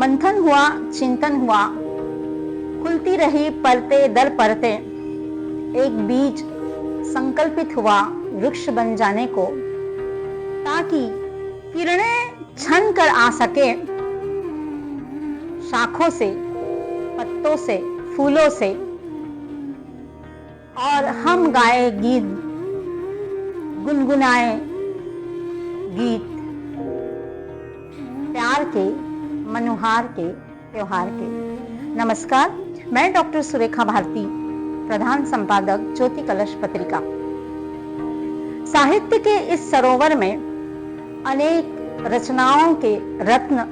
मंथन हुआ, चिंतन हुआ, खुलती रही परते दर परते, एक बीज संकल्पित हुआ वृक्ष बन जाने को, ताकि किरणें छन कर आ सके शाखों से, पत्तों से, फूलों से, और हम गाए गीत, गुनगुनाए गीत प्यार के, मनोहार के, त्योहार के। नमस्कार, मैं डॉक्टर सुरेखा भारती, प्रधान संपादक ज्योति कलश पत्रिका। साहित्य के इस सरोवर में अनेक रचनाओं के रत्न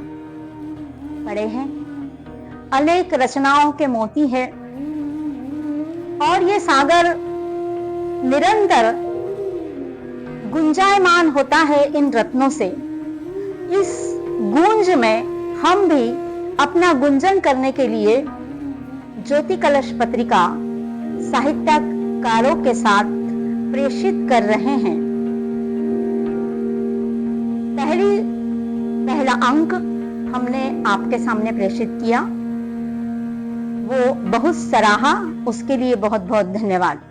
पड़े हैं, अनेक रचनाओं के मोती हैं, और ये सागर निरंतर गुंजायमान होता है इन रत्नों से। इस गूंज में हम भी अपना गुंजन करने के लिए ज्योति कलश पत्रिका साहित्यकारों के साथ प्रेषित कर रहे हैं। पहला अंक हमने आपके सामने प्रेषित किया, वो बहुत सराहा, उसके लिए बहुत बहुत धन्यवाद।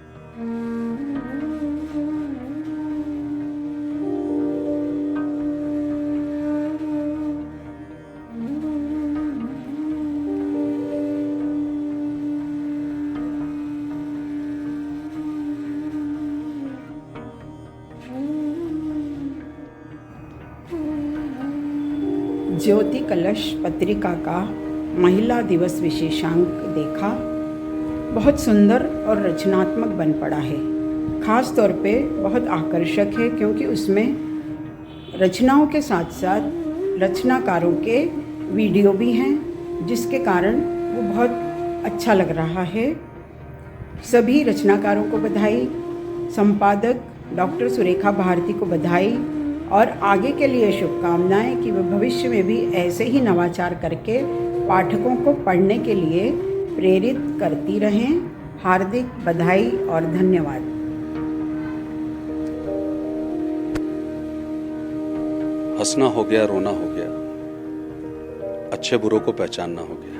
ज्योति कलश पत्रिका का महिला दिवस विशेषांक देखा। बहुत सुंदर और रचनात्मक बन पड़ा है। ख़ास तौर पे बहुत आकर्षक है क्योंकि उसमें रचनाओं के साथ साथ रचनाकारों के वीडियो भी हैं, जिसके कारण वो बहुत अच्छा लग रहा है। सभी रचनाकारों को बधाई, संपादक डॉक्टर सुरेखा भारती को बधाई, और आगे के लिए शुभकामनाएं कि वे भविष्य में भी ऐसे ही नवाचार करके पाठकों को पढ़ने के लिए प्रेरित करती रहें। हार्दिक बधाई और धन्यवाद। हंसना हो गया, रोना हो गया, अच्छे बुरों को पहचानना हो गया।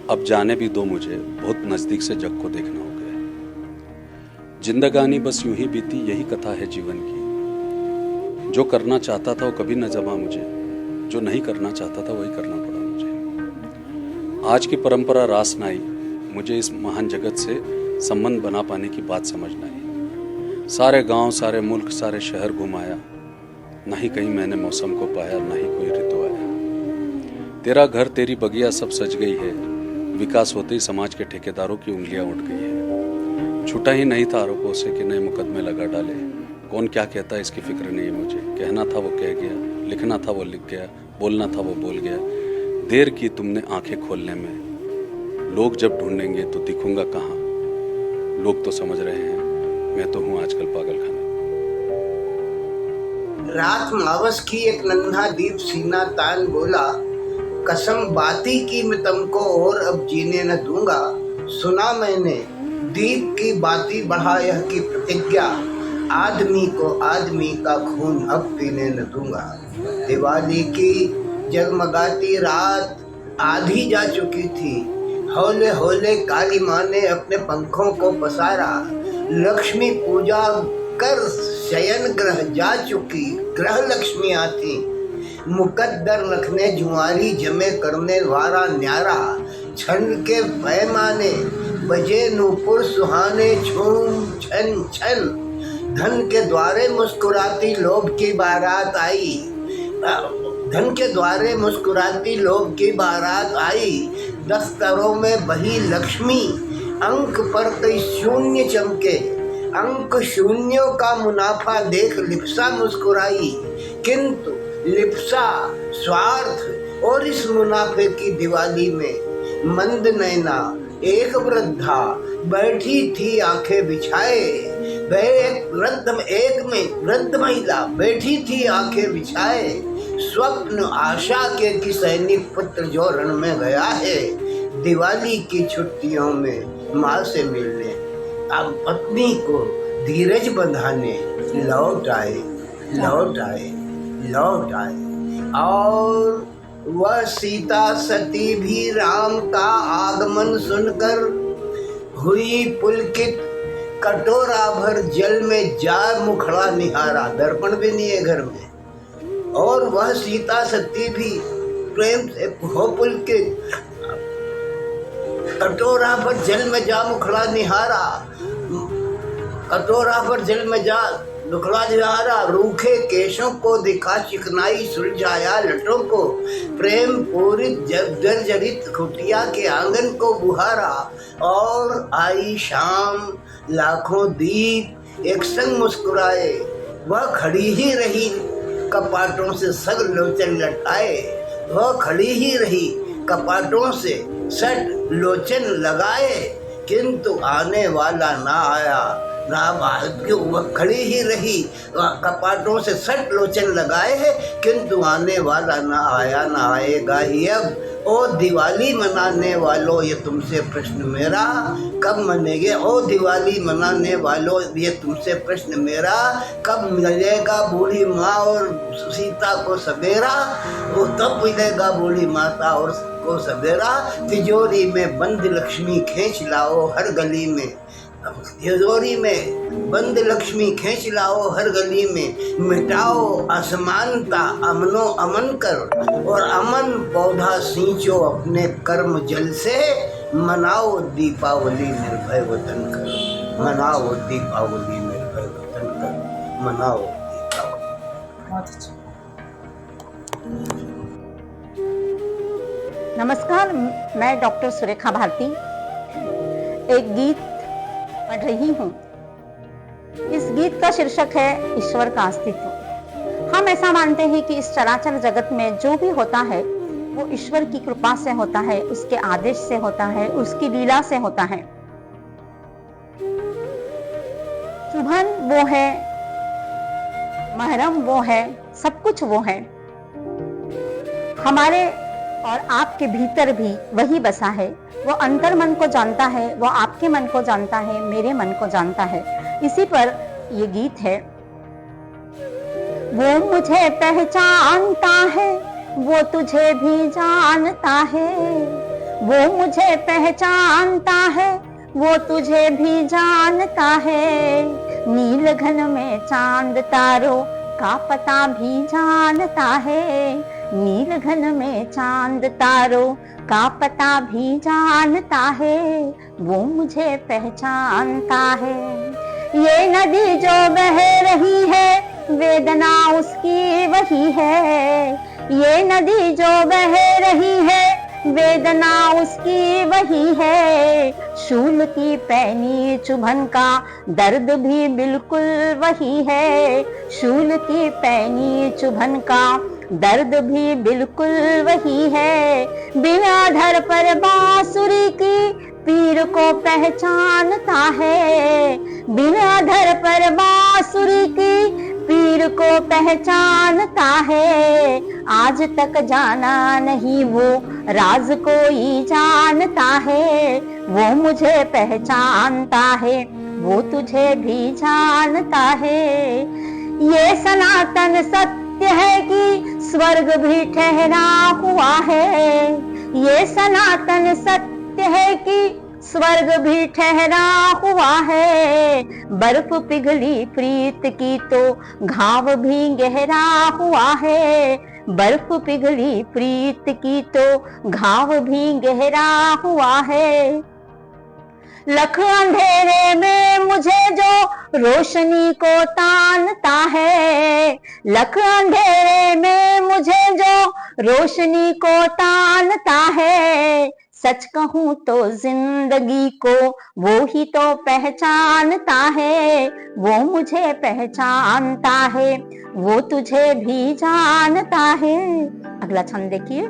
अब जाने भी दो मुझे, बहुत नजदीक से जग को देखना हो गया। जिंदगानी बस यूं ही बीती, यही कथा है जीवन की। जो करना चाहता था वो कभी न जमा मुझे, जो नहीं करना चाहता था वही करना पड़ा मुझे। आज की परंपरा रास न आई, मुझे इस महान जगत से संबंध बना पाने की बात समझ न आई। सारे गांव, सारे मुल्क, सारे शहर घुमाया, न ही कहीं मैंने मौसम को पाया, न ही कोई ऋतु आया। तेरा घर तेरी बगिया सब सज गई है, विकास होते ही समाज के ठेकेदारों की उंगलियां उठ गई है। छूटा ही नहीं था आरोपों से कि नए मुकदमे लगा डाले। कौन क्या कहता है इसकी फिक्र नहीं है मुझे। कहना था वो कह गया, लिखना था वो लिख गया, बोलना था वो बोल गया। देर की तुमने आंखें खोलने में, लोग जब ढूंढेंगे तो दिखूंगा कहाँ। लोग तो समझ रहे हैं, मैं तो हूँ आजकल पागल खाना। रात मावस की एक नन्हा दीप सीना तान बोला, कसम बाती की मैं तुमको और अब जीने न दूंगा। सुना मैंने दीप की बाती बढ़ा यह की प्रतिज्ञा, आदमी को आदमी का खून अब पीने न दूंगा। दिवाली की जगमगाती रात आधी जा चुकी थी। हौले हौले काली माँ ने अपने पंखों को पसारा। लक्ष्मी पूजा कर शयन ग्रह जा चुकी, ग्रह लक्ष्मी आती। मुकद्दर रखने जुआरी, जमे करने वारा न्यारा। छन के पैमाने बजे नूपुर सुहाने, झूम छन छन। धन के द्वारे मुस्कुराती लोभ की बारात आई। धन के द्वारे मुस्कुराती लोभ की बारात आई। दफ्तरों में बही लक्ष्मी, अंक पर कई शून्य चमके। अंक शून्यों का मुनाफा देख लिप्सा मुस्कुराई, किंतु लिप्सा स्वार्थ और इस मुनाफे की दिवाली में मंद नैना एक वृद्धा बैठी थी आंखें बिछाए। एक वृद्ध महिला बैठी थी आंखें बिछाए। स्वप्न आशा के कि सैनिक पुत्र जो रण में गया है, दिवाली की छुट्टियों में माँ से मिलने, अब पत्नी को धीरज बंधाने लौट आए। और वह सीता सती भी राम का आगमन सुनकर हुई पुलकित, कटोरा भर जल में जा मुखड़ा निहारा। दर्पण भी नहीं है घर में, और वह सीता सती भी प्रेम से हो पुलकित, कटोरा भर जल में जा मुखड़ा निहारा, कटोरा भर जल में जा मुखड़ा निहारा। रूखे केशों को दिखा चिकनाई, सुलझाया लटों को प्रेम पूरित जर्जरित कुटिया के आंगन को बुहारा। और आई शाम, लाखों दीप एक संग मुस्कुराए, वह खड़ी ही रही कपाटों से सग लोचन लटाए, वह खड़ी ही रही कपाटों से सट लोचन लगाए, किंतु आने वाला ना आया ना क्यों। वह खड़ी ही रही कपाटों से सट लोचन लगाए है, किंतु आने वाला ना आया ना आएगा ही अब। ओ दिवाली मनाने वालों ये तुमसे प्रश्न मेरा, कब मनेंगे। ओ दिवाली मनाने वालों ये तुमसे प्रश्न मेरा, कब मिलेगा बूढ़ी माँ और सीता को सवेरा। वो तब मिलेगा बूढ़ी माता और को सवेरा। तिजोरी में बंद लक्ष्मी खींच लाओ हर गली में, तिजोरी में बंद लक्ष्मी खींच लाओ हर गली में। मिटाओ असमानता अमनो अमन कर, और अमन पौधा सींचो अपने कर्म जल से। मनाओ दीपावली निर्भय वतन कर, मनाओ दीपावली निर्भय वतन कर, मनाओ दीपावली। बहुत अच्छा। नमस्कार, मैं डॉक्टर सुरेखा भारती एक गीत पढ़ रही हूँ। इस गीत का शीर्षक है ईश्वर का अस्तित्व। हम ऐसा मानते हैं कि इस चराचर जगत में जो भी होता है वो ईश्वर की कृपा से होता है, उसके आदेश से होता है, उसकी लीला से होता है। चुभन वो है, महरम वो है, सब कुछ वो है। हमारे और आपके भीतर भी वही बसा है। वो अंतर मन को जानता है, वो आपके मन को जानता है, मेरे मन को जानता है। इसी पर ये गीत है। वो मुझे पहचानता है, वो तुझे भी जानता है। वो मुझे पहचानता है, वो तुझे भी जानता है। नील घन में चांद तारों का पता भी जानता है। नील घन में चांद तारों का पता भी जानता है। वो मुझे पहचानता है। ये नदी जो बह रही है, वेदना उसकी वही है। ये नदी जो बह रही है, वेदना उसकी वही है। शूल की पैनी चुभन का दर्द भी बिल्कुल वही है। शूल की पैनी चुभन का दर्द भी बिल्कुल वही है। बिना धर पर बांसुरी की पीर को पहचानता है। बिना धर पर बांसुरी की पीर को पहचानता है। आज तक जाना नहीं वो राज कोई जानता है। वो मुझे पहचानता है, वो तुझे भी जानता है। ये सनातन सत्य है कि स्वर्ग भी ठहरा हुआ है। ये सनातन सत्य है कि स्वर्ग भी ठहरा हुआ है। बर्फ पिघली प्रीत की तो घाव भी गहरा हुआ है। बर्फ पिघली प्रीत की तो घाव भी गहरा हुआ है। लख अंधेरे में मुझे जो रोशनी को तानता है। लख अंधेरे में मुझे जो रोशनी को तानता है। सच कहूँ तो जिंदगी को वो ही तो पहचानता है। वो मुझे पहचानता है, वो तुझे भी जानता है। अगला छंद देखिए।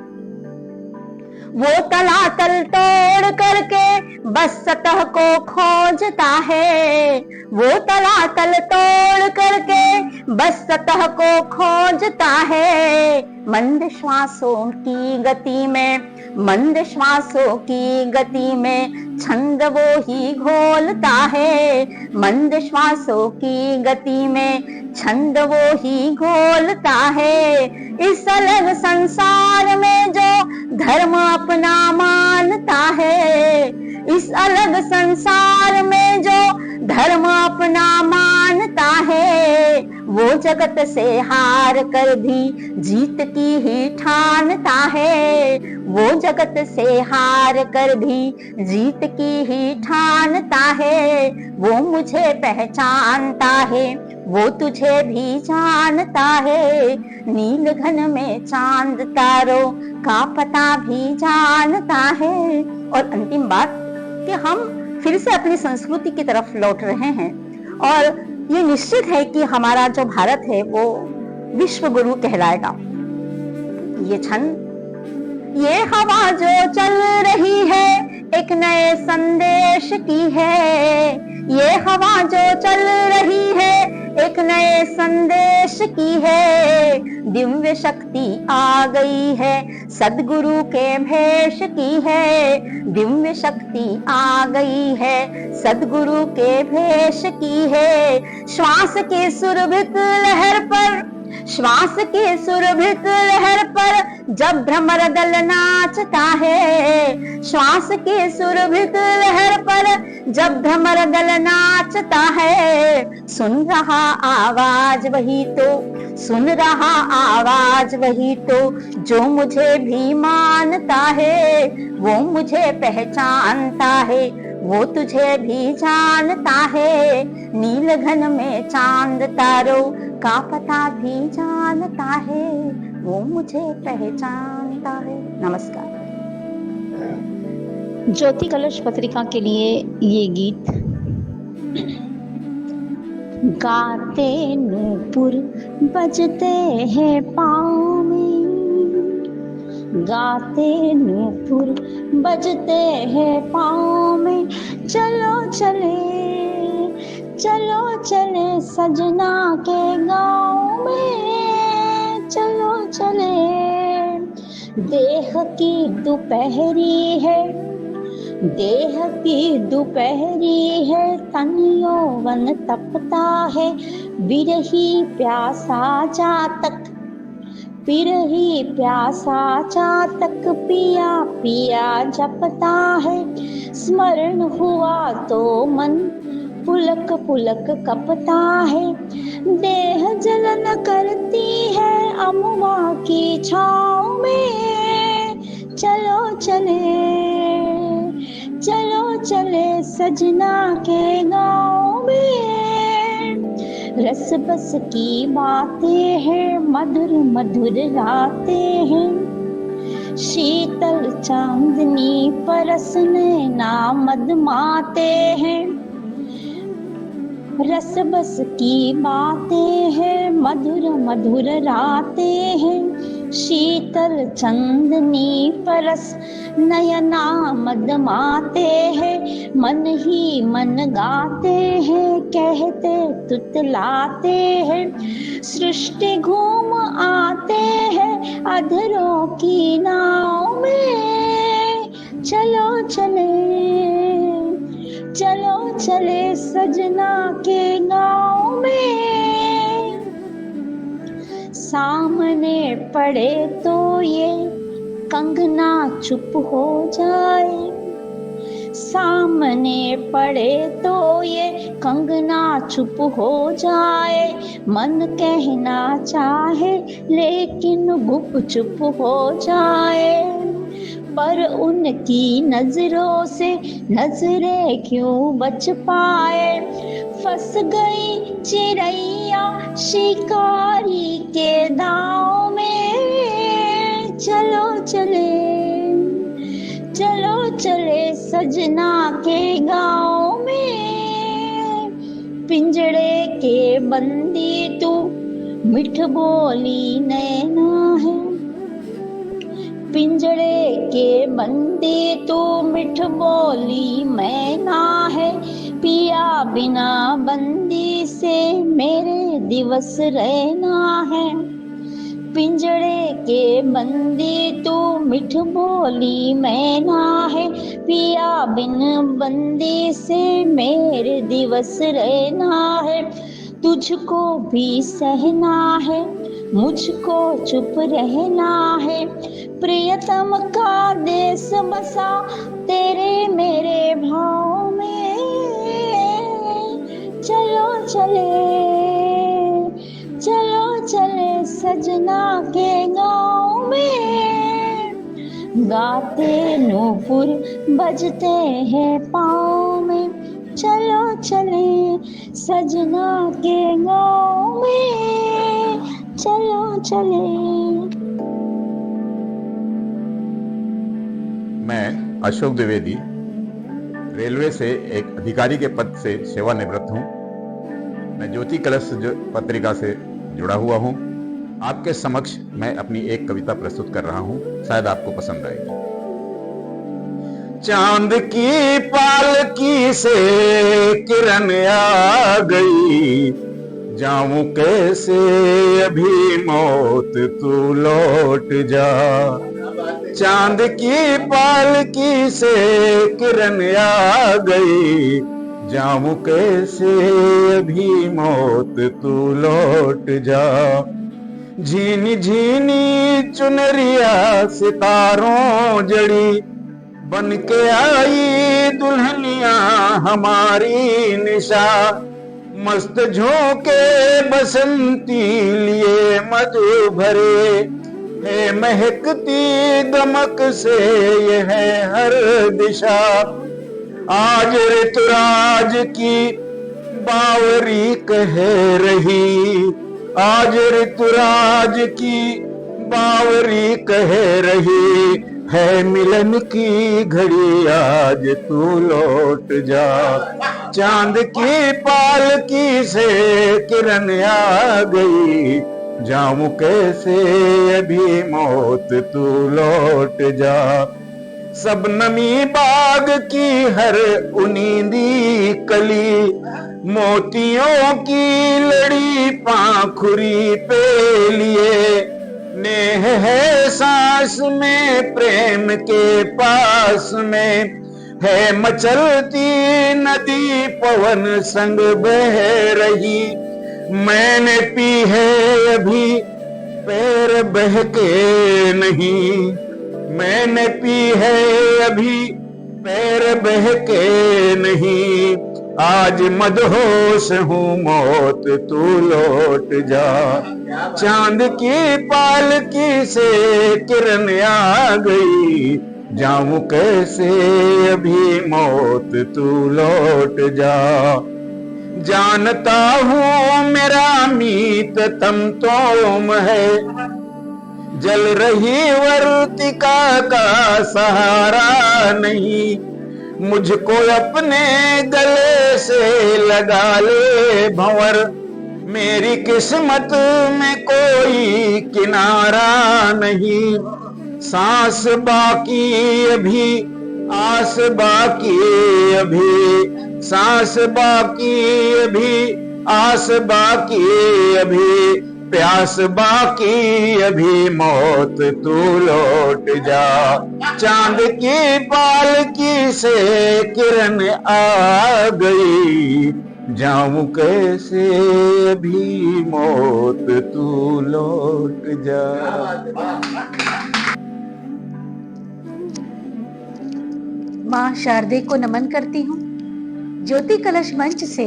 वो तलातल तोड़ करके बस सतह को खोजता है। वो तलातल तोड़ करके बस सतह को खोजता है। मंद श्वासों की गति में मंद श्वासों की गति में छंद वो ही घोलता है, मंद श्वासों की गति में छंद वो ही घोलता है। इस अलग संसार में जो धर्म अपना मानता है, इस अलग संसार में जो धर्म अपना मानता है, वो जगत से हार कर भी जीत की ही ठानता है, वो जगत से हार कर भी जीत की ही ठानता है। वो मुझे पहचानता है, वो तुझे भी जानता है, नील घन में चांद तारों का पता भी जानता है। और अंतिम बात कि हम फिर से अपनी संस्कृति की तरफ लौट रहे हैं और ये निश्चित है कि हमारा जो भारत है वो विश्व गुरु कहलाएगा। ये छंद, ये हवा जो चल रही है एक नए संदेश की है, ये हवा जो चल रही है एक नए संदेश की है। दिव्य शक्ति आ गई है सद्गुरु के भेष की है, दिव्य शक्ति आ गई है सद्गुरु के भेष की है। श्वास के सुरभित लहर पर, श्वास के सुरभित लहर पर जब भ्रमर दल नाचता है, श्वास के सुरभित लहर पर जब भ्रमर दल नाचता है। सुन रहा आवाज वही तो, सुन रहा आवाज वही तो, जो मुझे भी मानता है, वो मुझे पहचानता है, वो तुझे भी जानता है। नील घन में चांद तारों का पता भी जानता है, वो मुझे पहचानता है। नमस्कार। ज्योति कलश पत्रिका के लिए ये गीत। गाते नूपुर बजते हैं पाँव में, गाते नूपुर बजते हैं पाँव में। चलो चले, चलो चले सजना के गाँव में, चलो चले। देह की दोपहरी है, देह की दोपहरी है, तन यौवन तपता है। विरही प्यासा चातक, विरही प्यासा चातक, पिया पिया जपता है। स्मरण हुआ तो मन पुलक पुलक कपता है। देह जलन करती है अमुआ की छाँव में। चलो चले, चलो चले सजना के गाँव में। रस बस की बातें हैं, मधुर मधुर रातें हैं। शीतल चांदनी परसने ना मदमाते हैं। रस बस की बातें हैं, मधुर मधुर रातें हैं। शीतल चंदनी परस नयना मदमाते हैं। मन ही मन गाते हैं, कहते तुतलाते हैं। सृष्टि घूम आते हैं अधरों की नाव में। चलो चले, चलो चले सजना के गाँव में। सामने पड़े तो ये कंगना चुप हो जाए, सामने पड़े तो ये कंगना चुप हो जाए। मन कहना चाहे लेकिन गुप चुप हो जाए। पर उनकी नजरों से नजरें क्यों बच पाए। फंस गई चिड़ैया शिकारी के दांव में। चलो चले, चलो चले सजना के गाँव में। पिंजड़े के बंदी तू मिठ बोली नैना है। पिंजड़े के बंदी तू मिठ बोली मैना है। पिया बिना बंदी से मेरे दिवस रहना है। पिंजड़े के बंदी तू मिठ बोली मैना है, पिया बिन बंदी से मेरे दिवस रहना है। तुझको भी सहना है, मुझको चुप रहना है, प्रियतम का देश बसा तेरे मेरे भाव में। चलो चले चलो चले सजना के गाँव में, गाते नूपुर बजते हैं पाँव में। चलो चले सजना के गाँव में, चलो चले। मैं अशोक द्विवेदी रेलवे से एक अधिकारी के पद से सेवानिवृत्त हूँ। मैं ज्योति कलश पत्रिका से जुड़ा हुआ हूँ। आपके समक्ष मैं अपनी एक कविता प्रस्तुत कर रहा हूँ, शायद आपको पसंद आएगी। चांद की पालकी से किरण आ गई, जाऊं कैसे अभी मौत तू लौट जा। चांद की पालकी से किरण आ गई, जाऊं कैसे अभी मौत तू लौट जा। झीनी झीनी चुनरिया सितारों जड़ी, बन के आई दुल्हनिया हमारी निशा। मस्त झोंके बसंती लिए मधु भरे, है महकती दमक से ये है हर दिशा। आज ऋतुराज की बावरी कह रही, आज ऋतुराज की बावरी कह रही, है मिलन की घड़ी आज तू लौट जा। चांद की पालकी से किरण आ गई, जाऊं कैसे अभी मौत तू लौट जा। सबनमी बाग की हर उनींदी कली, मोतियों की लड़ी पाखुरी पे लिए। नेह है सांस में प्रेम के पास में, है मचलती नदी पवन संग बह रही। मैंने पी है अभी पैर बहके नहीं, मैंने पी है अभी पैर बहके नहीं। आज मदहोश हूँ मौत तू लौट जा। चांद की पालकी से किरण आ गई, जाऊं कैसे अभी मौत तू लौट जा। जानता हूँ मेरा मीत तम तोम है, जल रही वर्तिका का सहारा नहीं। मुझको अपने गले से लगा ले भंवर, मेरी किस्मत में कोई किनारा नहीं। सांस बाकी अभी आस बाकी अभी, सांस बाकी अभी आस बाकी अभी, प्यास बाकी अभी मौत तू लौट जा। चांद की पालकी से किरण आ गई, जाऊं कैसे अभी मौत तू लौट जा। माँ शारदे को नमन करती हूँ। ज्योति कलश मंच से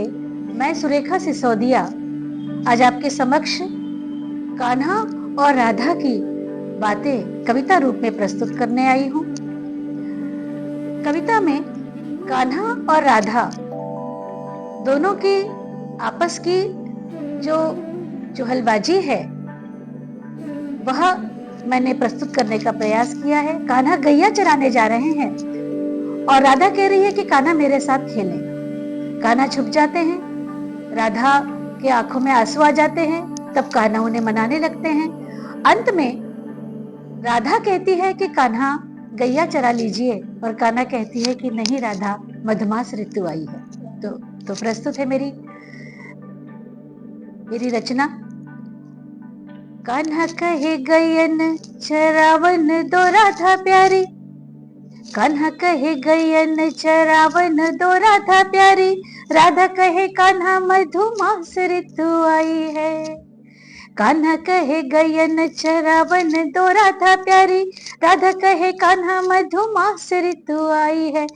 मैं सुरेखा सिसोदिया आज आपके समक्ष कान्हा और राधा की बातें कविता रूप में प्रस्तुत करने आई हूँ। कविता में कान्हा और राधा दोनों की आपस की जो चुहलबाजी है वह मैंने प्रस्तुत करने का प्रयास किया है। कान्हा गैया चराने जा रहे हैं और राधा कह रही है कि कान्हा मेरे साथ खेले। कान्हा छुप जाते हैं, राधा के आंखों में आंसू आ जाते हैं, तब कान्हा उन्हें मनाने लगते हैं। अंत में राधा कहती है कि कान्हा गैया चरा लीजिए और कान्हा कहती है कि नहीं राधा, मधुमास ऋतु आई है। तो प्रस्तुत है मेरी रचना कान्हा कहे गयन चरावन दो राधा प्यारी, कान्हा कहे गयन चरावन दो राधा प्यारी, राधा कहे कान्हा मधुमास ऋतु आई है। कान्हा कहे गयन चरावन दो राधा प्यारी, राधा कहे कान्हा मधुमास ऋतु आई है।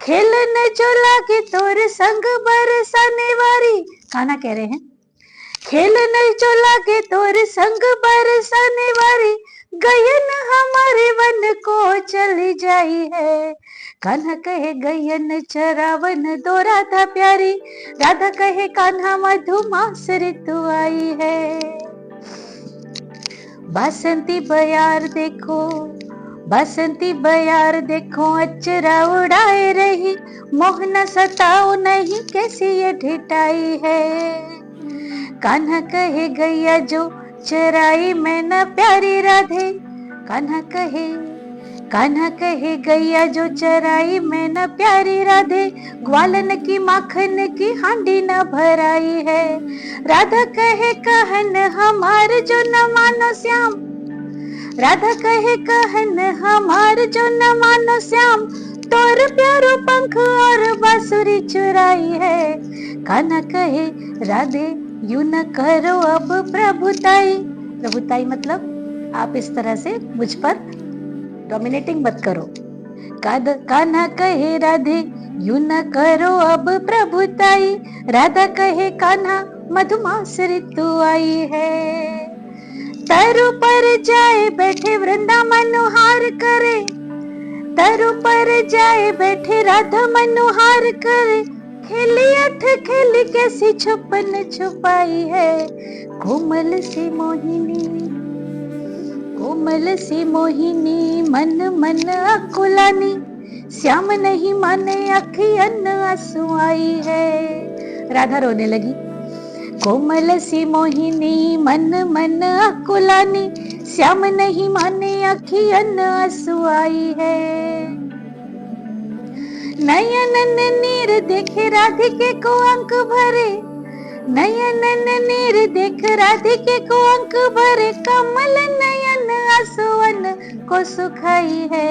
खेलन जो लागे तोर संग बरसाने वारी, कान्हा कह रहे हैं खेलन जो लागे तोर संग बरसाने वारी, गयन हमारे वन को चली जाई है। कान्हा कहे गयन चरावन दो राधा प्यारी, राधा कहे कान्हा मधुमास ऋतु आई है। बसंती बयार देखो, बसंती बयार देखो अचरा उड़ाए रही, मोहना सताओ नहीं कैसी ये ढिठाई है। कान्हा कहे गैया जो चराई में न प्यारी राधे, कान्हा कहे गैया जो चराई में न प्यारी राधे, ग्वालन की माखन की हांडी न भराई है। राधा कहे कहन हमार जो न मानो श्याम, राधा कहे कहन हमार जो न मानो श्याम, तोर प्यारो पंख और बांसुरी चुराई है। कान्हा कहे राधे यूं न करो अब प्रभुताई, प्रभुताई मतलब आप इस तरह से मुझ पर डोमिनेटिंग मत करो। कान्हा कहे राधे यूं न करो अब प्रभुताई, राधा कहे कान्हा मधुमास ऋतु आई है। तरु पर जाए बैठे वृंदा मनोहार करे, तरु पर जाए बैठे राधा मनोहार करे, खेली अठ खेली कैसी छुपन छुपाई है। कोमल सी मोहिनी, कोमल सी मोहिनी मन मन अकुलानी, श्याम नहीं माने अखियन आंसू आई है। राधा रोने लगी। कोमल सी मोहिनी मन मन अकुलानी, श्याम नहीं माने अखियन आंसू आई है। नयन नीर देखे राधिके को अंक भरे, नयन नीर देख राधिके को अंक भरे, कमल नयन आंसुअन को सुखाई है।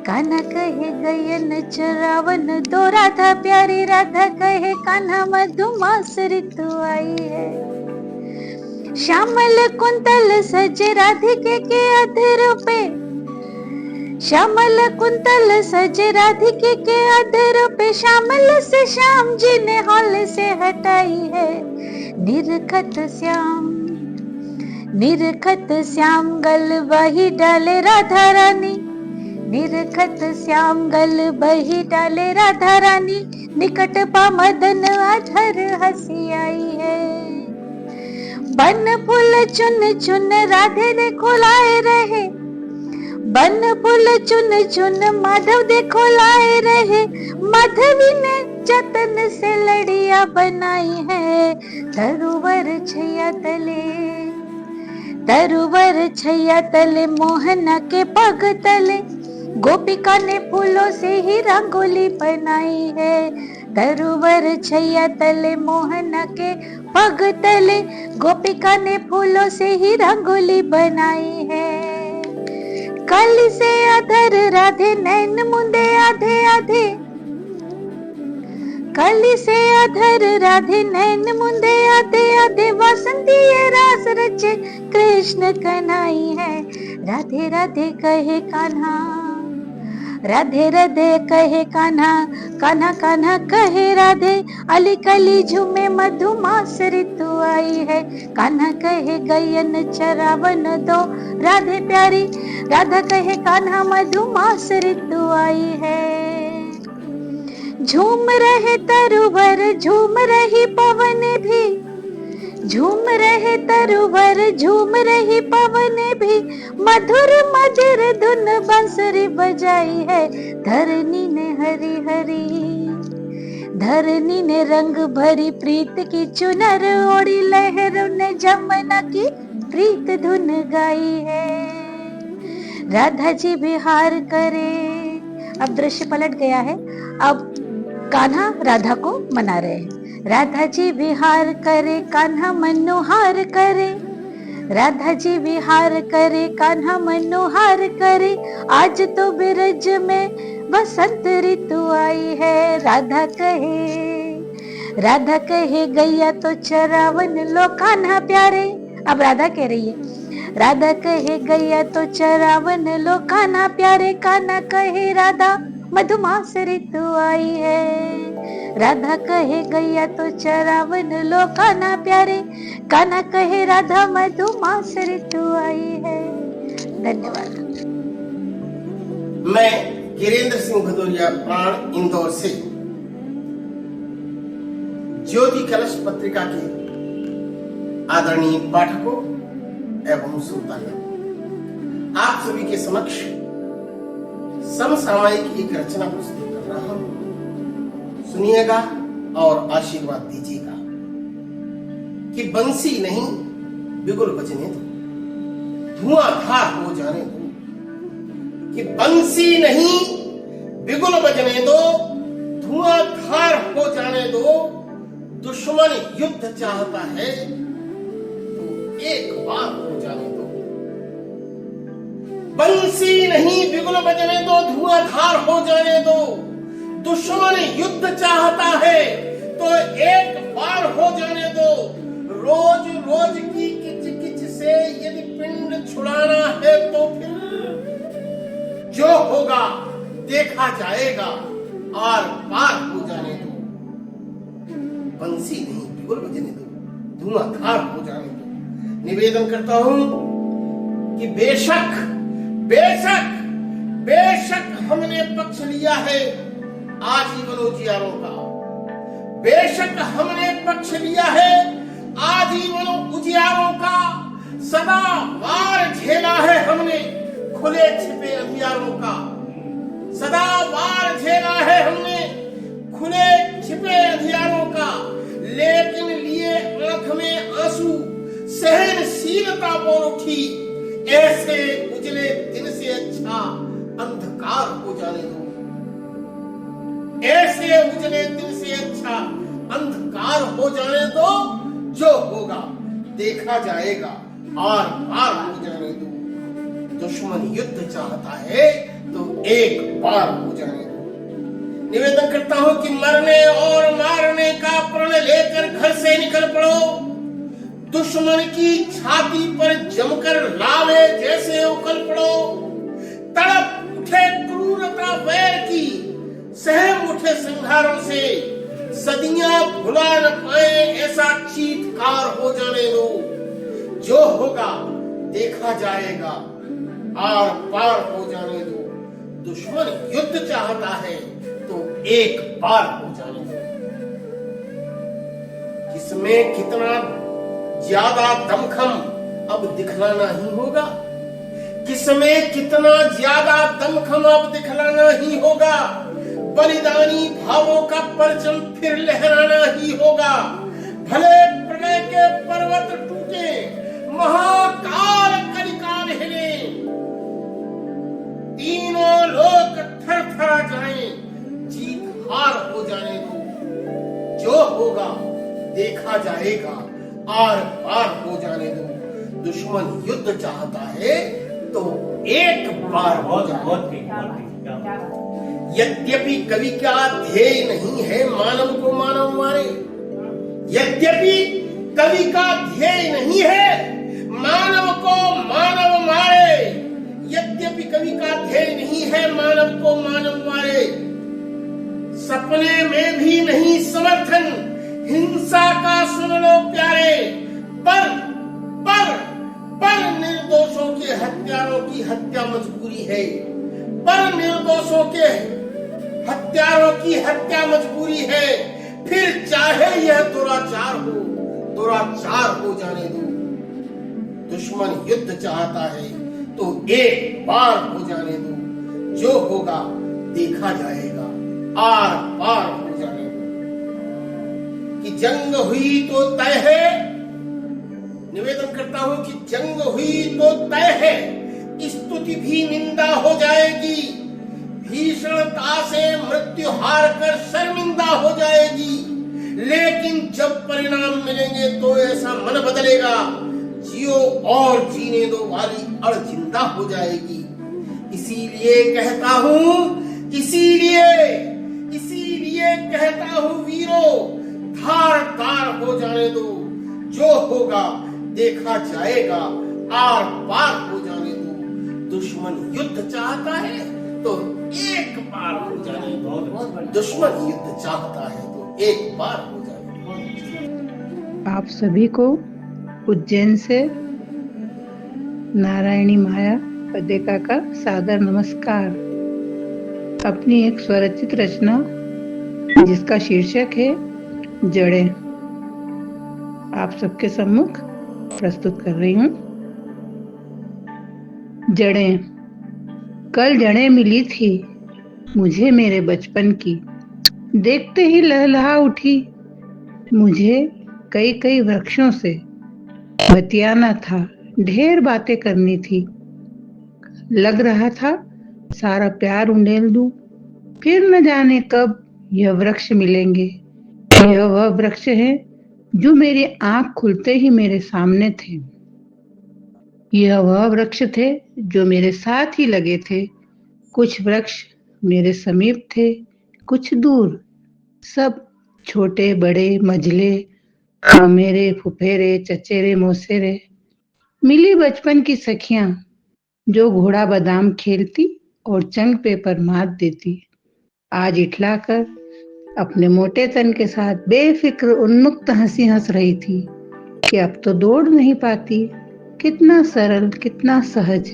कान्हा कहे गयन चरावन दो राधा प्यारी, राधा कहे कान्हा मधुमास ऋतु आई है। श्यामल कुंतल सजे राधिके के अधर पे, श्यामल कुंतल सजे राधिके के अधर पे, श्यामल से श्याम जी ने हौल से हटाई है। निरखत श्याम, निरखत श्याम गल वही डाले राधा रानी, निरखत श्याम गल बही डाले राधा रानी, निकट पा मदन अधर हंसी आई है। बन फूल चुन चुन राधे देखो लाए रहे, बन फूल चुन चुन माधव देखो लाए रहे, माधवी ने जतन से लड़िया बनाई है। तरुवर छैया तले, तरुवर छैया तले मोहना के पग तले, गोपिका ने फूलों से ही रंगोली बनाई है। तरुवर छैया तले मोहना के पग तले, गोपिका ने फूलों से ही रंगोली बनाई है। कली से अधर राधे नैन मुंदे आधे आधे, कली से अधर राधे नैन मुंदे आधे आधे, वसंती ये रास रचे कृष्ण कन्हई है। राधे राधे कहे कान्हा, राधे राधे कहे कान्हा, कान्हा कान्हा कहे राधे, अली कली झूमे मधुमास ऋतु आई है। कान्हा कहे गयन चरावन दो राधे प्यारी, राधा कहे कान्हा मधुमास ऋतु आई है। झूम रहे तरुवर झूम रही पवन भी, झूम रहे तरुवर झूम रही पवन भी, मधुर मधुर धुन बंसुरी बजाई है। धरनी ने हरी हरी, धरनी ने रंग भरी प्रीत की चुनर ओढ़ी, लहरों ने जमुना की प्रीत धुन गाई है। राधा जी विहार करे, अब दृश्य पलट गया है, अब कान्हा राधा को मना रहे हैं। राधा जी विहार करे कान्हा मनोहार करे, राधा जी विहार करे, कान्हा मनोहार करे, आज तो बिरज में बसंत ऋतु आई है। राधा कहे गैया तो चरावन लो कान्हा प्यारे। अब राधा कह रही है, राधा कहे गैया तो चरावन लो कान्हा प्यारे, कान्हा कहे राधा मधुमास ऋतु आई है। राधा कहे गैया तो चरावन लो कान्हा प्यारे, कान्हा कहे राधा मधुमास ऋतु आई है। धन्यवाद। मैं गिरेंद्र सिंह भदौरिया प्राण इंदौर से ज्योति कलश पत्रिका के आदरणीय पाठकों एवं श्रोतागण, आप सभी के समक्ष समसामयिक एक रचना प्रस्तुत कर रहा हूं। सुनिएगा और आशीर्वाद दीजिएगा। कि बंसी नहीं बिगुल बजने दो, धुआंधार हो जाने दो। कि बंसी नहीं बिगुल बजने दो, धुआंधार हो जाने दो। दुश्मन युद्ध चाहता है तो एक बार हो जाने दो। बंसी नहीं बिगुल बजने दो, धुआंधार हो जाने दो। दुश्मन युद्ध चाहता है तो एक बार हो जाने दो। रोज रोज की किच किच से यदि पिंड छुड़ाना है तो फिर जो होगा देखा जाएगा, आर पार हो जाने दो। बंसी नहीं बिगुल बजने दो, धुआंधार हो जाने दो। निवेदन करता हूं कि बेशक बेशक बेशक हमने पक्ष लिया है आजीवन उजियारों का। बेशक हमने पक्ष लिया है आजीवन उजियारों का। सदा वार झेला है हमने खुले छिपे अंधियारों का। सदा वार झेला है हमने खुले छिपे अंधियारों का। लेकिन लिए आंख में आंसू सहनशीलता बोल उठी, ऐसे उजले दिन से अच्छा अंधकार हो जाने दो। ऐसे उजले दिन से अच्छा अंधकार हो जाने दो। जो होगा देखा जाएगा, आर पार हो जाने दो। दुश्मन युद्ध चाहता है तो एक बार हो जाने दो। निवेदन करता हूं कि मरने और मारने का प्रण लेकर घर से निकल पड़ो। दुश्मन की छाती पर जमकर लावे जैसे उकल पड़ो। तड़प उठे क्रूरता वैर की, सहम उठे संहारों से। सदियां भुला न पाए ऐसा चीत्कार हो जाने दो। जो होगा देखा जाएगा, आर पार हो जाने दो। दुश्मन युद्ध चाहता है तो एक बार हो जाने दो। किसमें कितना ज्यादा दमखम अब दिखलाना ही होगा। किसमें कितना ज्यादा दमखम अब दिखलाना ही होगा। बलिदानी भावों का परचम फिर लहराना ही होगा। भले प्रलय के पर्वत टूटे, महाकाल कलिकाल हिले, तीनों लोक थरथरा जाएं, जीत हार हो जाने दो। जो होगा देखा जाएगा, आर पार हो जाने दो। दुश्मन युद्ध चाहता है तो एक बार हो जाए। यद्यपि कवि का ध्येय नहीं है मानव को मानव मारे। यद्यपि कवि का ध्येय नहीं है मानव को मानव मारे। यद्यपि कवि का ध्येय नहीं है मानव को मानव मारे। सपने में भी नहीं समर्थन हिंसा का, सुन लो प्यारे। पर निर्दोषों के हत्यारों की हत्या मजबूरी है। पर निर्दोषों के हत्यारों की हत्या मजबूरी है। फिर चाहे यह दुराचार हो जाने दो। दुश्मन युद्ध चाहता है तो एक बार हो जाने दो। जो होगा देखा जाएगा, आर पार हो जाने दो। कि जंग हुई तो तय है। निवेदन करता हूं कि जंग हुई तो तय है, स्तुति भी निंदा हो जाएगी। भीषणता से मृत्यु हार कर शर्मिंदा हो जाएगी। लेकिन जब परिणाम मिलेंगे तो ऐसा मन बदलेगा जियो और जीने दो वाली अड़ जिंदा हो जाएगी। इसीलिए कहता हूं, इसीलिए कहता हूं वीरों, धार हो जाने दो, जो होगा देखा जाएगा, आर पार हो जाने दो। दुश्मन युद्ध चाहता है तो एक बार हो जाने दो, दुश्मन युद्ध चाहता है तो एक बार हो जाने दो। आप सभी को उज्जैन से नारायणी माया पदेका का सादर नमस्कार। अपनी एक स्वरचित रचना जिसका शीर्षक है जड़ें, आप सबके सम्मुख प्रस्तुत कर रही हूँ। जड़ें। कल जड़ें मिली थी मुझे मेरे बचपन की, देखते ही लहलहा उठी। मुझे कई कई वृक्षों से बतियाना था, ढेर बातें करनी थी। लग रहा था सारा प्यार उंडेल दूं, फिर न जाने कब यह वृक्ष मिलेंगे। यह वह वृक्ष है जो मेरी आंख खुलते ही मेरे सामने थे। यह वह वृक्ष थे जो मेरे साथ ही लगे थे। कुछ वृक्ष मेरे समीप थे, कुछ दूर, सब छोटे बड़े मझले, मेरे फुफेरे चचेरे मौसेरे। मिली बचपन की सखियां जो घोड़ा बादाम खेलती और चंग पे पर मात देती। आज इठलाकर अपने मोटे तन के साथ बेफिक्र उन्मुक्त हंसी हंस रही थी कि अब तो दौड़ नहीं पाती। कितना सरल, कितना सहज।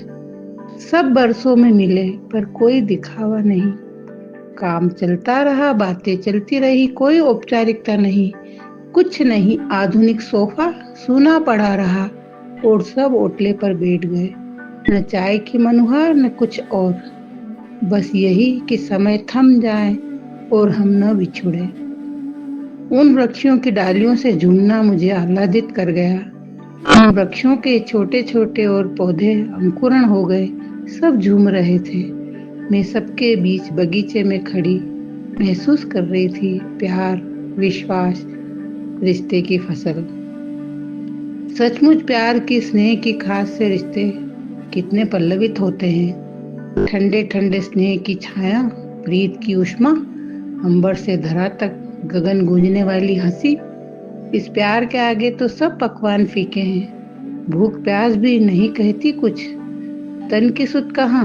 सब बरसों में मिले पर कोई दिखावा नहीं। काम चलता रहा, बातें चलती रही, कोई औपचारिकता नहीं, कुछ नहीं। आधुनिक सोफा सूना पड़ा रहा और सब ओटले पर बैठ गए। न चाय की मनुहार न कुछ और, बस यही कि समय थम जाए और हम न बिछुड़े। उन वृक्षों की डालियों से झूमना मुझे आह्लादित कर गया। उन वृक्षों के छोटे छोटे और पौधे अंकुरण हो गए, सब झूम रहे थे। मैं सबके बीच बगीचे में खड़ी महसूस कर रही थी प्यार, विश्वास, रिश्ते की फसल। सचमुच प्यार की, स्नेह की खास से रिश्ते कितने पल्लवित होते हैं। ठंडे ठंडे स्नेह की छाया, प्रीत की उष्मा, अंबर से धरा तक गगन गूंजने वाली हंसी। इस प्यार के आगे तो सब पकवान फीके हैं। भूख प्यास भी नहीं कहती कुछ। तन की सुध कहाँ,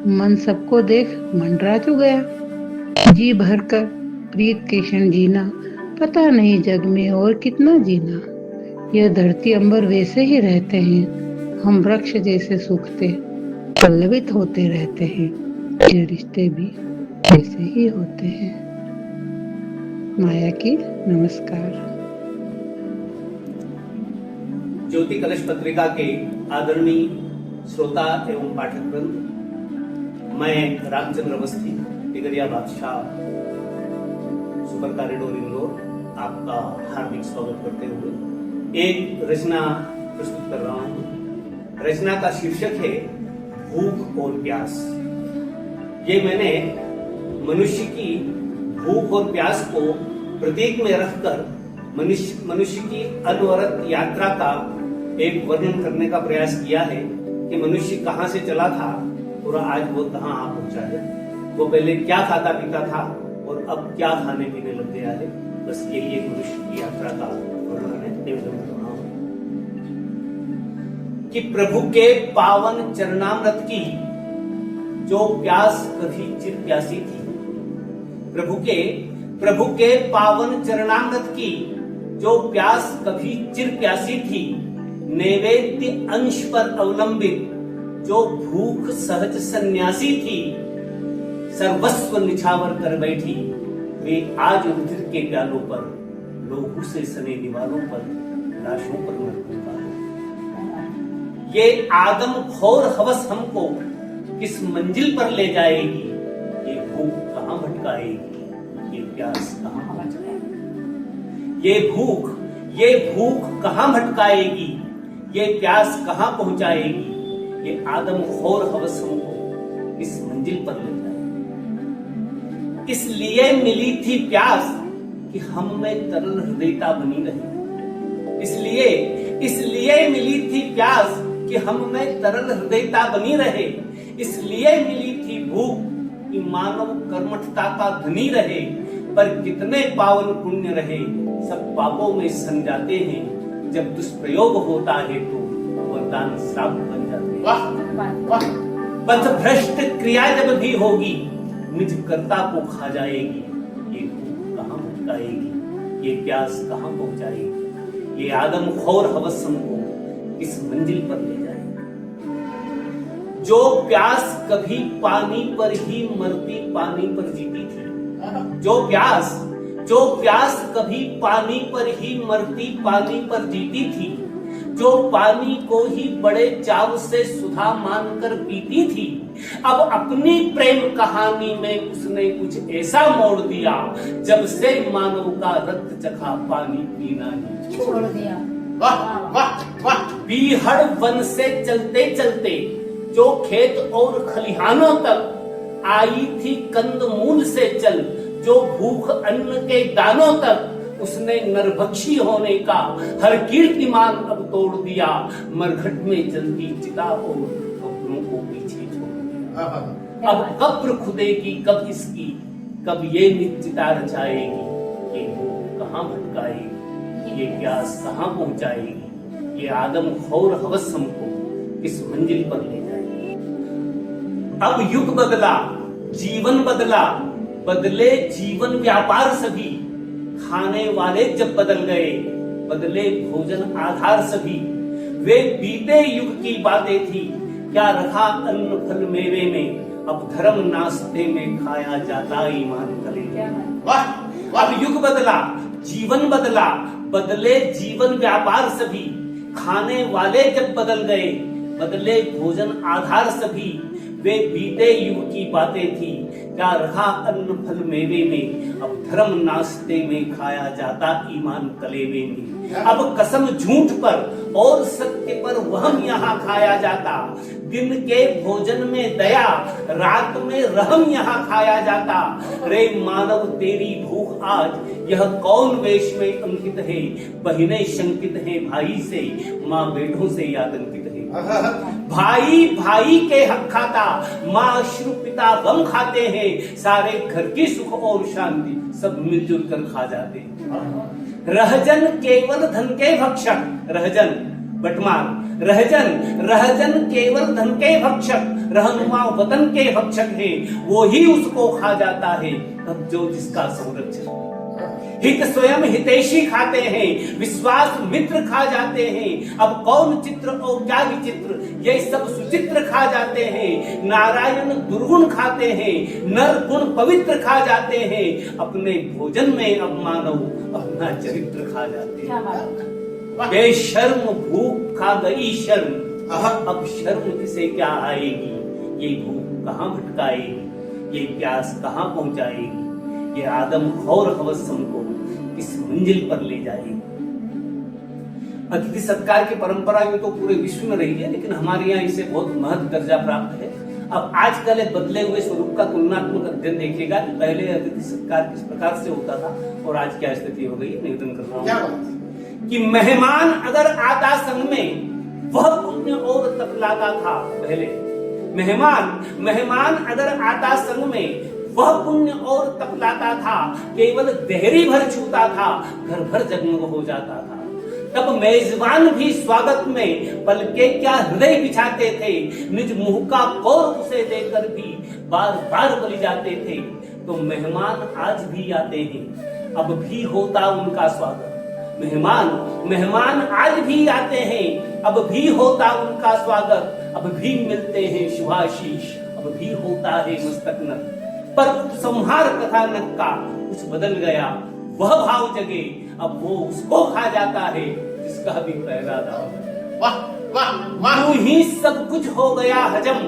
मन सबको देख मंडरा तो गया। जी भरकर प्रीत के क्षण जीना, पता नहीं जग में और कितना जीना। यह धरती अंबर वैसे ही रहते हैं, हम वृक्ष जैसे सूखते पल्लवित होते रहते हैं। ये रिश्ते भी वैसे ही होते हैं। माया की नमस्कार। ज्योति कलश पत्रिका के आदरणीय श्रोता एवं पाठकवृंद, मैं रामचंद्र अवस्थी, टिगरिया बादशाह, सुपर कॉरिडोर इंदौर, आपका हार्दिक स्वागत करते हुए एक रचना प्रस्तुत कर रहा हूं। रचना का शीर्षक है भूख और प्यास। ये मैंने मनुष्य की भूख और प्यास को प्रतीक में रखकर मनुष्य की अनवरत यात्रा का एक वर्णन करने का प्रयास किया है कि मनुष्य कहां से चला था और आज वो कहां आ पहुंचा है। वो पहले क्या खाता पीता था और अब क्या खाने पीने लग गया है। बस यही एक मनुष्य की यात्रा का वर्णन है, निवेदन कर रहा हूं कि प्रभु के पावन चरणामृत की जो प्यास कभी चिर प्यासी थी। प्रभु के पावन चरणामृत की जो प्यास कभी चिर प्यासी थी, नैवेद्य अंश पर अवलंबित जो भूख सहज सन्यासी थी, सर्वस्व निछावर कर बैठी वे आज रुधिर के प्यालों पर, लोहू से सने दीवारों पर, लाशों पर मरता है। ये आदम खोर हवस हमको किस मंजिल पर ले जाएगी। ये भूख कहां भटकाएगी, ये प्यास कहां पहुंचाएगी। ये भूख कहां भटकाएगी, ये प्यास कहां पहुंचाएगी। ये आदम खोर हवस हमको इस मंजिल पर ले जाएगी। इसलिए मिली थी प्यास कि हम में तरल हृदयता बनी रही। इसलिए इसलिए मिली थी प्यास कि हम में तरल हृदयता बनी रहे, इसलिए मिली थी भूख कि मानव कर्मठता का धनी रहे। पर कितने पावन पुण्य रहे, सब पापों में सन जाते हैं, जब दुष्प्रयोग होता है तो वरदान श्राप बन जाते हैं। वाह वाह। पथ भ्रष्ट क्रिया जब भी होगी, निज कर्ता को खा जाएगी। ये भूख कहाँ भटकाएगी, ये प्यास कहाँ पहुंचाएगी, ये आदमखोर हवस हमको किस मंजिल पर ले जाएगी। जो प्यास कभी पानी पर ही मरती, पानी पर जीती थी। जो प्यास कभी पानी पर ही मरती, पानी पर जीती थी। जो पानी को ही बड़े चाव से सुधा मानकर पीती थी, अब अपनी प्रेम कहानी में उसने कुछ ऐसा मोड़ दिया, जब से मानव का रक्त चखा पानी पीना ही छोड़ दिया। वाह वाह वाह। बीहड़ वन से चलते चलते जो खेत और खलिहानों तक आई थी, कंद मूल से चल जो भूख अन्न के दानों तक, उसने नरभक्षी होने का हर कीर्तिमान अब तोड़ दिया। मरघट में जलती चिता और कब्रों को पीछे छोड़ दिया। अब कब्र खुदेगी कब इसकी, कब ये निश्चिता रचाएगी। ये भूख कहाँ भटकाएगी, ये प्यास कहाँ पहुंचाएगी, ये आदमखोर हवस हमको किस मंजिल पर ले जाएगी। अब युग बदला, जीवन बदला, बदले जीवन व्यापार सभी। खाने वाले जब बदल गए, बदले भोजन आधार सभी। वे बीते युग की बातें थी, क्या रखा अन्न फल मेवे में, अब धर्म नाश्ते में खाया जाता ईमान तले। वाह। अब युग बदला, जीवन बदला, बदले जीवन व्यापार सभी। खाने वाले जब बदल गए, बदले भोजन आधार सभी। वे बीते युग की बातें थी, क्या रखा अन्न फल मेवे में, अब धर्म नाश्ते में खाया जाता ईमान तलेवे में। अब कसम झूठ पर और सत्य पर वहम यहाँ खाया जाता। दिन के भोजन में दया, रात में रहम यहाँ खाया जाता। रे मानव तेरी भूख आज यह कौन वेश में अंकित है, बहिनें शंकित हैं भाई से, माँ बेटों से आतंकित है। भाई भाई के हक खाता, माँ अश्रु पिता गम खाते हैं। सारे घर की सुख और शांति सब मिलजुल कर खा जाते हैं। रहजन केवल धन के भक्षक, रहजन बटमार, रहजन केवल धन के भक्षक, रहनुमा वतन के भक्षक है। वो ही उसको खा जाता है तब जो जिसका संरक्षक। हित स्वयं हितैषी खाते हैं, विश्वास मित्र खा जाते हैं। अब कौन चित्र और क्या विचित्र, ये सब सुचित्र खा जाते हैं। नारायण दुर्गुण खाते हैं, नर गुण पवित्र खा जाते हैं। अपने भोजन में अब मानव अपना चरित्र खा जाते हैं। बेशर्म भूख खा गई शर्म, अब शर्म किसे क्या आएगी। ये भूख कहाँ भटकाएगी, ये प्यास कहाँ पहुंचाएगी, ये आदमखोर हवस हमको इस मंजिल पर ले जाएगी। अतिथि सत्कार की परंपरा में तो पूरे विश्व में रही है, लेकिन हमारे यहाँ इसे बहुत महत्व दर्जा प्राप्त है। अब आजकल बदले हुए स्वरूप का तुलनात्मक अध्ययन देखिएगा कि पहले अतिथि सत्कार किस प्रकार से होता था और आज क्या स्थिति हो गई। निवेदन कर रहा हूँ कि मेहमान अगर आता संग में, वह पुण्य और तपलाता था। पहले मेहमान अगर आता संग में, वह पुण्य और तपलाता था। केवल देहरी भर छूता था, घर भर जगमग हो जाता था। तब मेजबान भी स्वागत में पलके क्या हृदय बिछाते थे। निज मुंह का कौर उसे देकर भी बार बार बलि जाते थे। तो मेहमान आज भी आते हैं, अब भी होता उनका स्वागत। मेहमान आज भी आते हैं, अब भी होता उनका स्वागत। अब भी मिलते हैं शुभाशीष, अब भी होता है मस्तक नत। पर उपसंहार कथानक का कुछ बदल गया, वह भाव जगे, अब वो उसको खा जाता है जिसका भी पहला दाव। वाह वाह वाह। यूं ही सब कुछ हो गया हजम,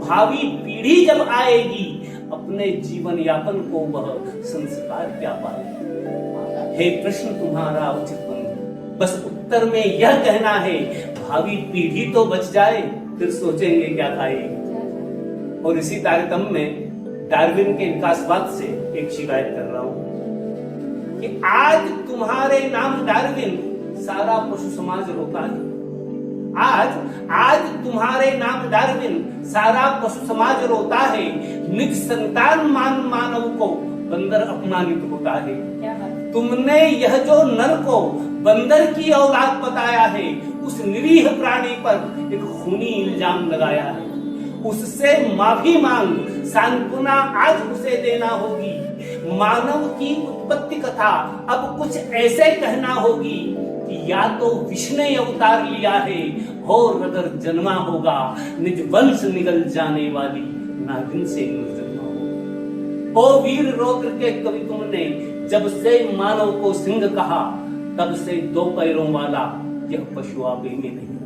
भावी पीढ़ी जब आएगी, अपने जीवन यापन को वह संस्कार क्या पाएगी। हे प्रश्न तुम्हारा उचित बंधु, बस उत्तर में यह कहना है, भावी पीढ़ी तो बच जाए, फिर सोचेंगे क्या खाएगी। और इसी तारतम्य में डार्विन के विकासवाद से एक शिकायत कर रहा हूं कि आज तुम्हारे नाम डार्विन, सारा पशु समाज रोता है। आज तुम्हारे नाम डार्विन सारा पशु समाज रोता है। निज संतान मानव को बंदर अपमानित होता है। तुमने यह जो नर को बंदर की औलाद बताया है, उस निरीह प्राणी पर एक खूनी इल्जाम लगाया है। उससे माफी मांग, सांत्वना आज उसे देना होगी। मानव की उत्पत्ति कथा अब कुछ ऐसे कहना होगी कि या तो विष्णु ने अवतार लिया है और अगर जन्मा होगा निज वंश निगल जाने वाली नागिन से निर्जन्मा होगा। ओ वीर रौद्र के कवि तुमने जब से मानव को सिंह कहा, तब से दो पैरों वाला यह पशु आपे में नहीं रहा।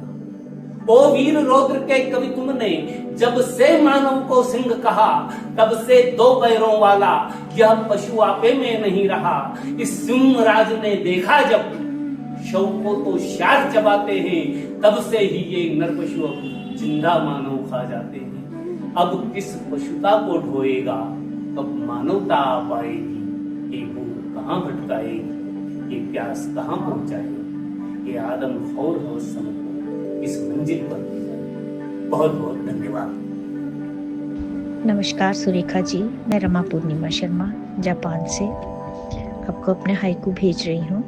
ओ वीर रौद्र के कवि तुमने जब से मानव को सिंह कहा, तब से दो पैरों वाला यह पशु आपे में नहीं रहा। इस सिंह राज ने देखा जब शव को तो शार चबाते हैं, तब से ही ये नर पशु अब जिंदा मानव खा जाते हैं। अब किस पशुता को ढोएगा, कब मानवता आ पाएगी। ये भूख कहाँ भटकाएगी, ये प्यास कहाँ पहुंचाएगी। ये आदम खौर हवस इस मंजिल पर ले जाए। बहुत बहुत धन्यवाद। नमस्कार सुरेखा जी, मैं रमा पूर्णिमा शर्मा जापान से आपको अपने हाइकू भेज रही हूँ।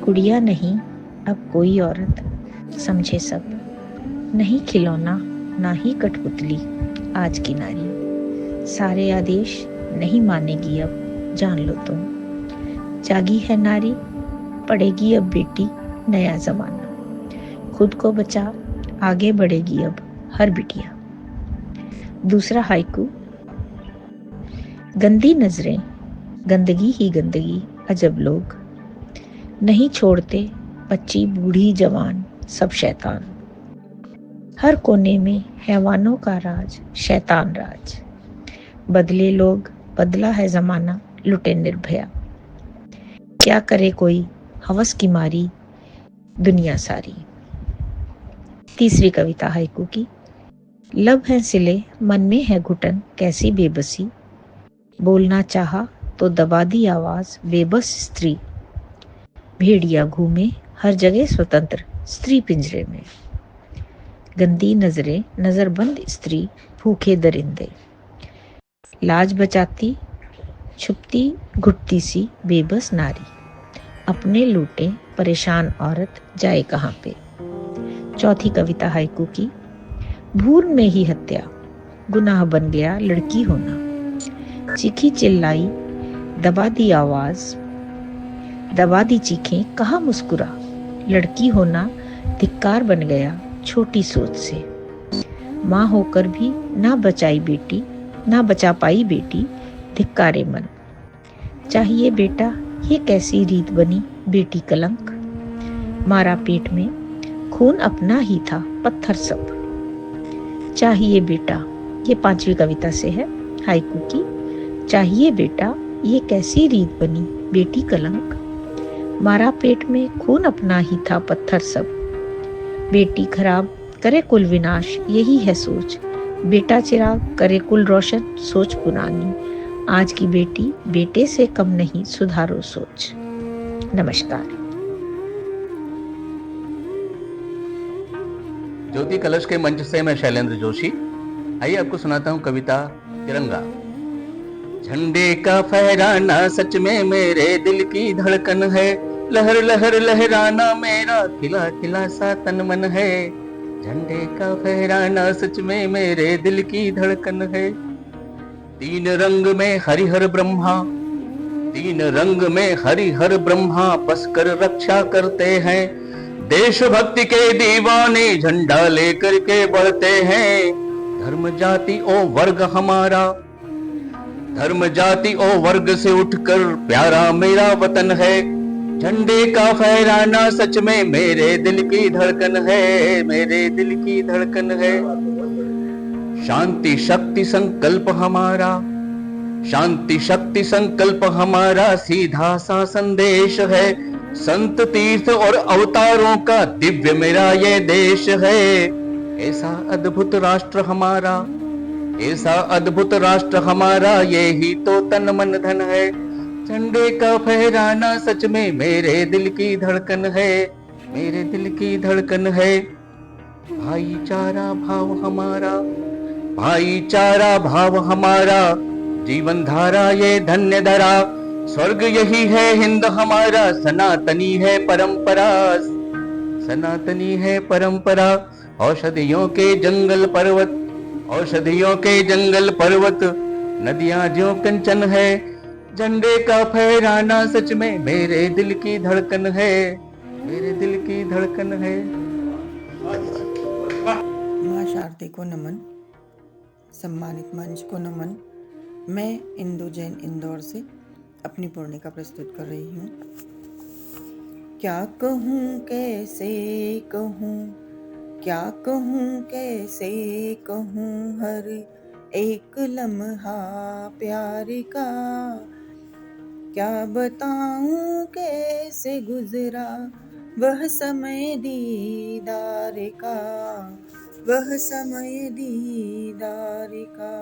गुड़िया नहीं अब कोई औरत, समझे सब नहीं खिलौना ना ही कठपुतली। आज की नारी सारे आदेश नहीं मानेगी अब, जान लो तुम। जागी है नारी, पढ़ेगी अब बेटी नया जमाना। खुद को बचा, आगे बढ़ेगी अब हर बिटिया। दूसरा हाइकू। गंदी नजरें, गंदगी ही गंदगी, अजब लोग नहीं छोड़ते बच्ची बूढ़ी जवान सब शैतान। हर कोने में हैवानों का राज, शैतान राज। बदले लोग, बदला है जमाना, लुटे निर्भया। क्या करे कोई हवस की मारी दुनिया सारी। तीसरी कविता हाइकू की। लब है सिले, मन में है घुटन, कैसी बेबसी। बोलना चाहा तो दबा दी आवाज, बेबस स्त्री। भेड़िया घूमे हर जगह स्वतंत्र, स्त्री पिंजरे में। गंदी नजरें, नजरबंद स्त्री, भूखे दरिंदे। लाज बचाती छुपती घुटती सी बेबस नारी। अपने लूटे परेशान औरत जाए कहाँ पे। चौथी कविता हाइकू की। भूल में ही हत्या, गुनाह बन गया लड़की होना। चीखी चिल्लाई, दबा दी आवाज, दबा दी चीखें, कहाँ मुस्कुरा। लड़की होना धिक्कार बन गया छोटी सोच से। माँ होकर भी ना बचाई बेटी, ना बचा पाई बेटी, धिक्कारे मन। चाहिए बेटा, ये कैसी रीत बनी, बेटी कलंक। मारा पेट में खून अपना ही था, पत्थर सब। चाहिए बेटा, ये पांचवी कविता से है हाइकू की। चाहिए बेटा, ये कैसी रीत बनी, बेटी कलंक। मारा पेट में खून अपना ही था, पत्थर सब। बेटी खराब करे कुल विनाश, यही है सोच। बेटा चिराग करे कुल रोशन, सोच पुरानी। आज की बेटी बेटे से कम नहीं, सुधारो सोच। नमस्कार। ज्योति कलश के मंच से मैं शैलेंद्र जोशी। आइए आपको सुनाता हूँ कविता तिरंगा। झंडे का फहराना सच में मेरे दिल की धड़कन है। लहर लहर लहराना मेरा खिला खिला सा तन मन है। झंडे का फहराना सच में मेरे दिल की धड़कन है। तीन रंग में हरिहर ब्रह्मा, तीन रंग में हरिहर ब्रह्मा बसकर रक्षा करते हैं। देशभक्ति के दीवाने झंडा लेकर के बढ़ते हैं। धर्म जाति ओ वर्ग हमारा, धर्म जाति ओ वर्ग से उठकर प्यारा मेरा वतन है। झंडे का फहराना सच में मेरे दिल की धड़कन है, मेरे दिल की धड़कन है। शांति शक्ति संकल्प हमारा, शांति शक्ति संकल्प हमारा सीधा सा संदेश है। संत तीर्थ और अवतारों का दिव्य मेरा ये देश है। ऐसा अद्भुत राष्ट्र हमारा, ऐसा अद्भुत राष्ट्र हमारा, ये ही तो तन मन धन है। झंडे का फहराना सच में मेरे दिल की धड़कन है, मेरे दिल की धड़कन है। भाईचारा भाव हमारा, भाईचारा भाव हमारा, जीवन धारा ये धन्य धरा, स्वर्ग यही है हिंद हमारा, सनातनी है परंपरा, सनातनी है परंपरा। औषधियों के जंगल पर्वत, औषधियों के जंगल पर्वत, नदियां ज्यों कंचन है, झंडे का फहराना सच में मेरे दिल की धड़कन है, मेरे दिल की धड़कन है। माँ शारदे को नमन, सम्मानित मंच को नमन। मैं इंदु जैन इंदौर से अपनी पूर्णिका प्रस्तुत कर रही हूँ। क्या कहूँ कैसे कहूँ, क्या कहूँ कैसे कहूँ, हर एक लम्हा प्यार का क्या बताऊँ कैसे गुजरा वह समय दीदार का, वह समय दीदार का।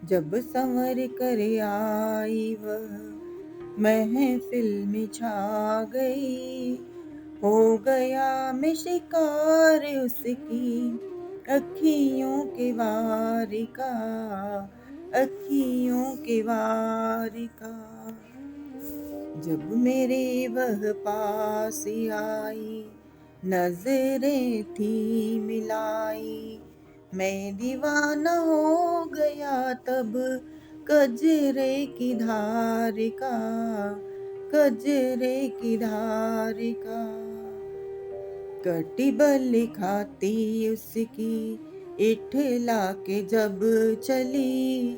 जब संवर कर आई वह महफिल में छा गई, हो गया मैं शिकार उसकी अखियों के वार का, अखियों के वार का। जब मेरे वह पास आई, नजरें थी मिलाई, मैं दीवाना हो गया तब कजरे की धार का, कजरे की धार का। कटी बल खाती उसकी इठला के जब चली,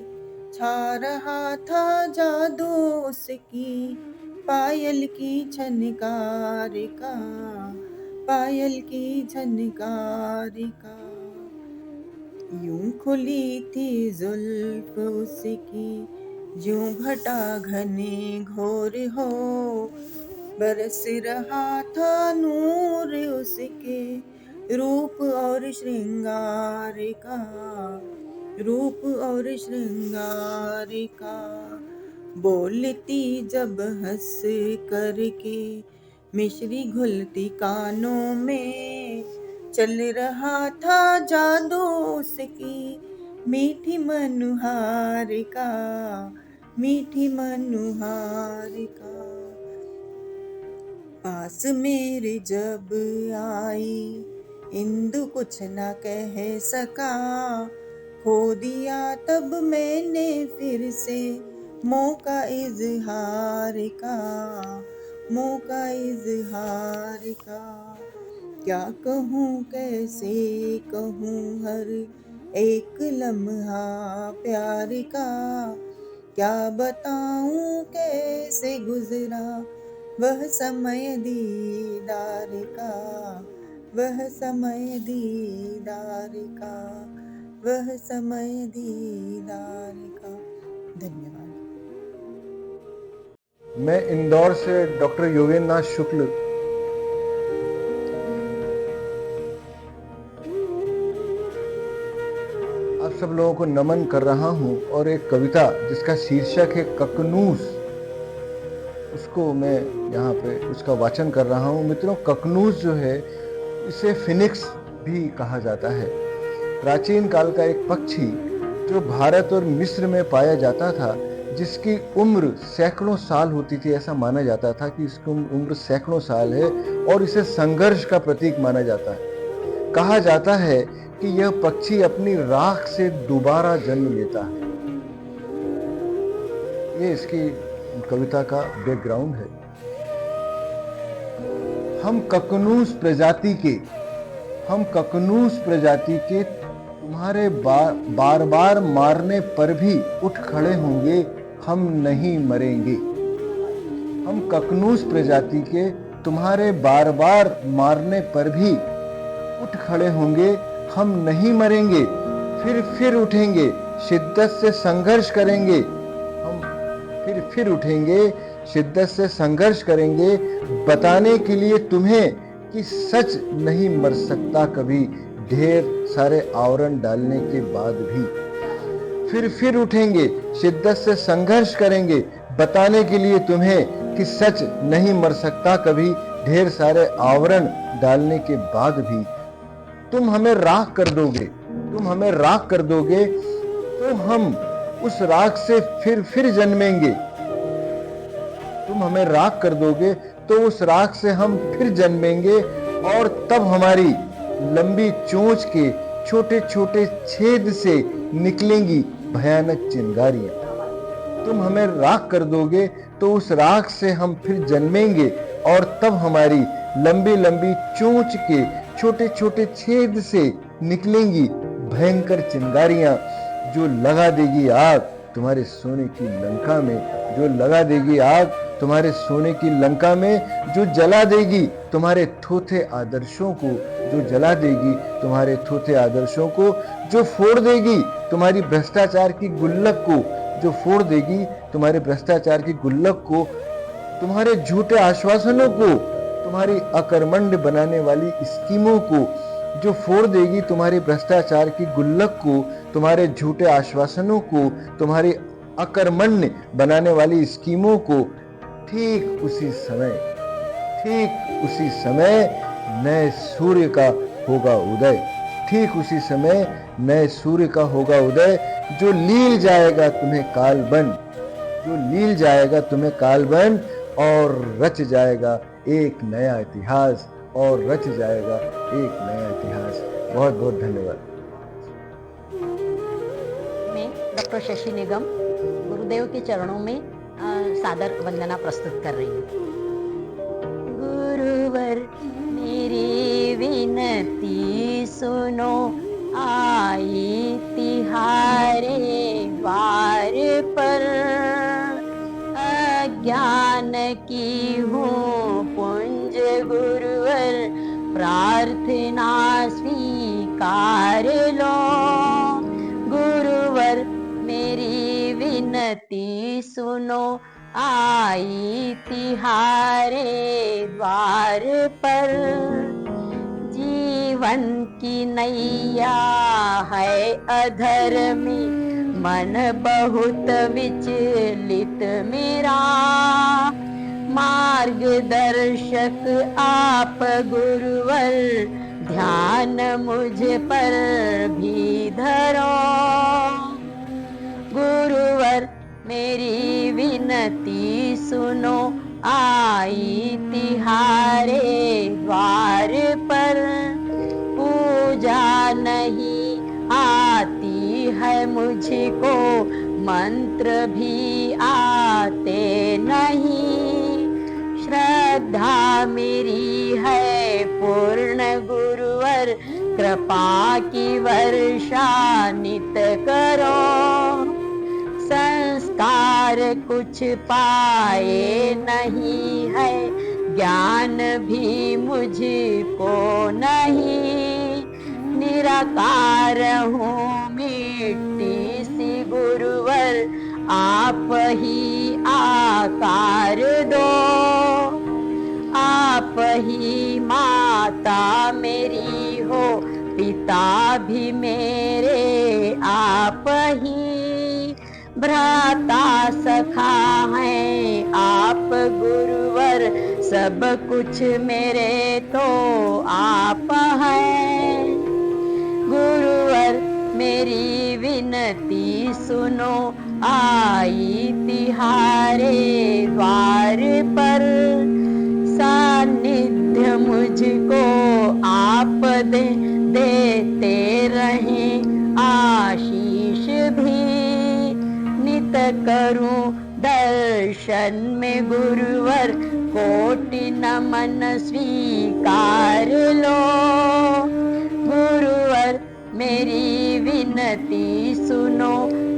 छा रहा था जादू उसकी पायल की झनकार का, पायल की झनकार का। यूं खुली थी जुल्फ उसकी, यूं घटा घने घोर हो, बरस रहा था नूर उसके रूप और श्रृंगार का, रूप और श्रृंगार का। बोलती जब हंस करके मिश्री घुलती कानों में, चल रहा था जादू उसकी मीठी मनुहार का, मीठी मनुहार का। पास मेरे जब आई इंदु कुछ न कह सका, खो दिया तब मैंने फिर से मौका इजहार का, मौका इजहार का। क्या कहूँ कैसे कहूँ, हर एक लम्हा प्यार का क्या बताऊँ कैसे गुजरा वह समय दीदार का, वह समय दीदार का, वह समय दीदार का। धन्यवाद। मैं इंदौर से डॉक्टर योगेंद्र नाथ शुक्ल आप सब लोगों को नमन कर रहा हूं और एक कविता जिसका शीर्षक है ककनूस, उसको मैं यहाँ पे उसका वाचन कर रहा हूँ। मित्रों, ककनूस जो है इसे फिनिक्स भी कहा जाता है। प्राचीन काल का एक पक्षी जो भारत और मिस्र में पाया जाता था, जिसकी उम्र सैकड़ों साल होती थी। ऐसा माना जाता था कि इसकी उम्र सैकड़ों साल है और इसे संघर्ष का प्रतीक माना जाता है। कहा जाता है कि यह पक्षी अपनी राख से दोबारा जन्म लेता है। ये इसकी कविता का बैकग्राउंड है। हम ककनूस प्रजाति के तुम्हारे बार बार मारने पर भी उठ खड़े होंगे, हम नहीं मरेंगे। हम ककनूस प्रजाति के तुम्हारे बार बार मारने पर भी उठ खड़े होंगे, हम नहीं मरेंगे। फिर उठेंगे, शिद्दत से संघर्ष करेंगे। हम फिर उठेंगे, शिद्दत से संघर्ष करेंगे, बताने के लिए तुम्हें कि सच नहीं मर सकता कभी, ढेर सारे आवरण डालने के बाद भी। फिर उठेंगे, शिद्दत से संघर्ष करेंगे, बताने के लिए तुम्हें कि सच नहीं मर सकता कभी, ढेर सारे आवरण डालने के बाद भी। तुम हमें राख कर दोगे, तुम हमें राख कर दोगे तो हम उस राख से फिर जन्मेंगे। तुम हमें राख कर दोगे तो उस राख से हम फिर जन्मेंगे, और तब हमारी लंबी चोंच के छोटे छोटे छेद से निकलेंगी भयानक चिंगारियां। तुम हमें राख कर दोगे तो उस राख से हम फिर जन्मेंगे, और तब हमारी लंबी लंबी चोंच के छोटे छोटे छेद से निकलेंगी भयंकर चिंगारियां, जो लगा देगी आग तुम्हारे सोने की लंका में, जो लगा देगी आग तुम्हारे सोने की लंका में, जो जला देगी तुम्हारे थोथे आदर्शों को, जो जला देगी तुम्हारे थोथे आदर्शों को, जो फोड़ देगी तुम्हारी भ्रष्टाचार की गुल्लक को, जो फोड़ देगी तुम्हारे भ्रष्टाचार की गुल्लक को, तुम्हारे झूठे आश्वासनों को, तुम्हारी अकर्मण्य बनाने वाली स्कीमों को, जो फोड़ देगी तुम्हारे भ्रष्टाचार की गुल्लक को, तुम्हारे झूठे आश्वासनों को, तुम्हारी अकर्मण्य बनाने वाली स्कीमों को। ठीक उसी समय नए सूर्य का होगा उदय, ठीक उसी समय नए सूर्य का होगा उदय, जो लील जाएगा तुम्हें कालबन, जो लील जाएगा तुम्हें कालबन, और रच जाएगा एक नया इतिहास, और रच जाएगा एक नया इतिहास। बहुत बहुत धन्यवाद। मैं डॉक्टर शशि निगम गुरुदेव के चरणों में सादर वंदना प्रस्तुत कर रही हूँ। गुरुवर मेरी विनती सुनो, आई तिहारे वार पर, अज्ञान की हूँ पुंज गुरुवर, प्रार्थना स्वीकार लो। गुरुवर मेरी विनती सुनो, आई तिहारे द्वार पर, जीवन की नैया है अधर में, मन बहुत विचलित मेरा, मार्गदर्शक आप गुरुवर, ध्यान मुझ पर भी धरो। गुरुवर मेरी विनती सुनो, आई तिहारे द्वार पर, पूजा नहीं आती है मुझको, मंत्र भी आते नहीं, श्रद्धा मेरी है पूर्ण गुरुवर, कृपा की वर्षा नित करो। संस्कार कुछ पाए नहीं है, ज्ञान भी मुझको नहीं, निराकार हूँ मिट्टी सी गुरुवर, आप ही आकार दो। आप ही माता मेरी हो, पिता भी मेरे आप ही, भ्राता सखा है आप गुरुवर, सब कुछ मेरे तो आप हैं। गुरुवर मेरी विनती सुनो, आई तिहारे द्वार पर, सानिध्य मुझको आप देते रहें आशीष भी, नित करूं दर्शन में गुरुवर, कोटि नमन स्वीकार लो। गुरुवर मेरी विनती सुनो,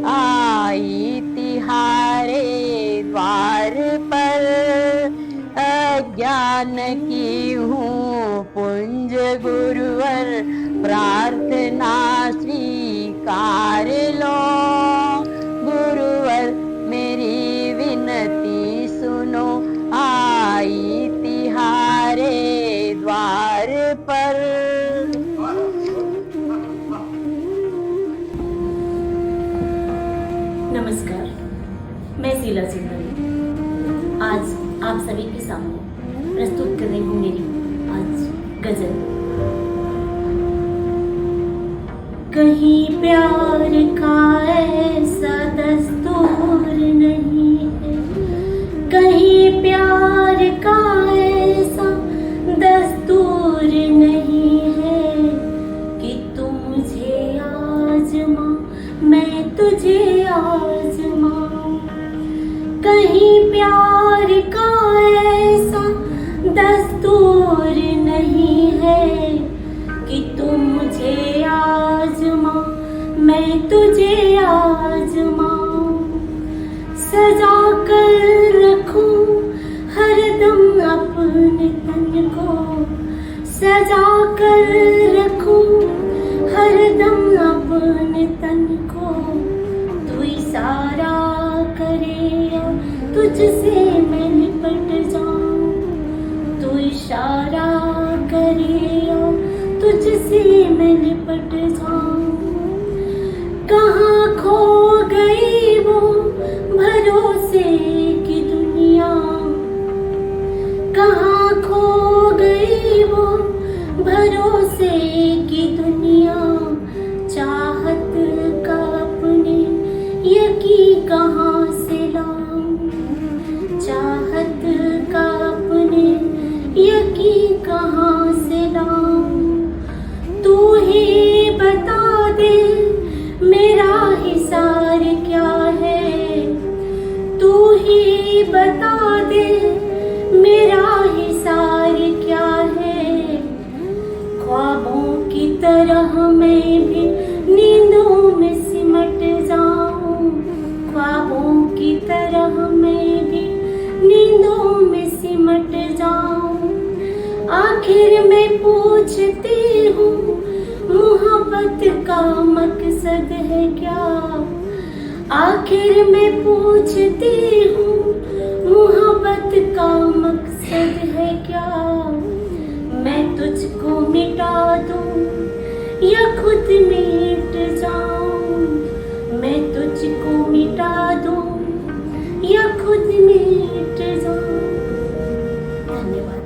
आई तिहारे द्वार पर, अज्ञान की हूँ पुंज गुरुवर, प्रार्थना स्वीकार लो। गुरुवर मेरी विनती सुनो, आई तिहारे द्वार पर। नमस्कार, मैं शीला सिंघानी। आप सभी के सामने प्रस्तुत कर रही हूँ मेरी आज गजल। कहीं प्यार का ऐसा दस्तूर नहीं है, कहीं प्यार का ऐसा दस्तूर नहीं है कि तू मुझे आजमा मैं तुझे आजमाऊं। कहीं प्यार का ऐसा दस्तूर नहीं है कि तू मुझे आजमा मैं तुझे आजमाऊं। सजा कर रखूं हरदम अपने तन को, सजा कर रखूं हरदम अपने तन को। तू इशारा करे और तुझसे मैं लिपट जाऊं, तू इशारा करे और तुझसे मैं लिपट जाऊं। कहाँ खो गई वो भरोसे की दुनिया, कहाँ खो गई वो भरोसे की दुनिया। चाहत का अपने यकीन कहाँ से लाऊं, चाहत का अपने यकीन कहाँ से लाऊं। तू ही बता दे मेरा हिसार क्या है, तू ही बता दे मेरा हिसार क्या है। ख्वाबों की तरह मैं भी नींदों में सिमट जाऊं, ख्वाबों की तरह मैं भी नींदों में सिमट जाऊं। आखिर मैं पूछती हूँ मोहब्बत का मकसद है क्या, आखिर मैं पूछती हूँ मोहब्बत का मकसद है क्या। मैं तुझको मिटा दूँ या खुद मिट जाऊँ, मैं तुझको मिटा दूँ या खुद मिट जाऊँ। धन्यवाद।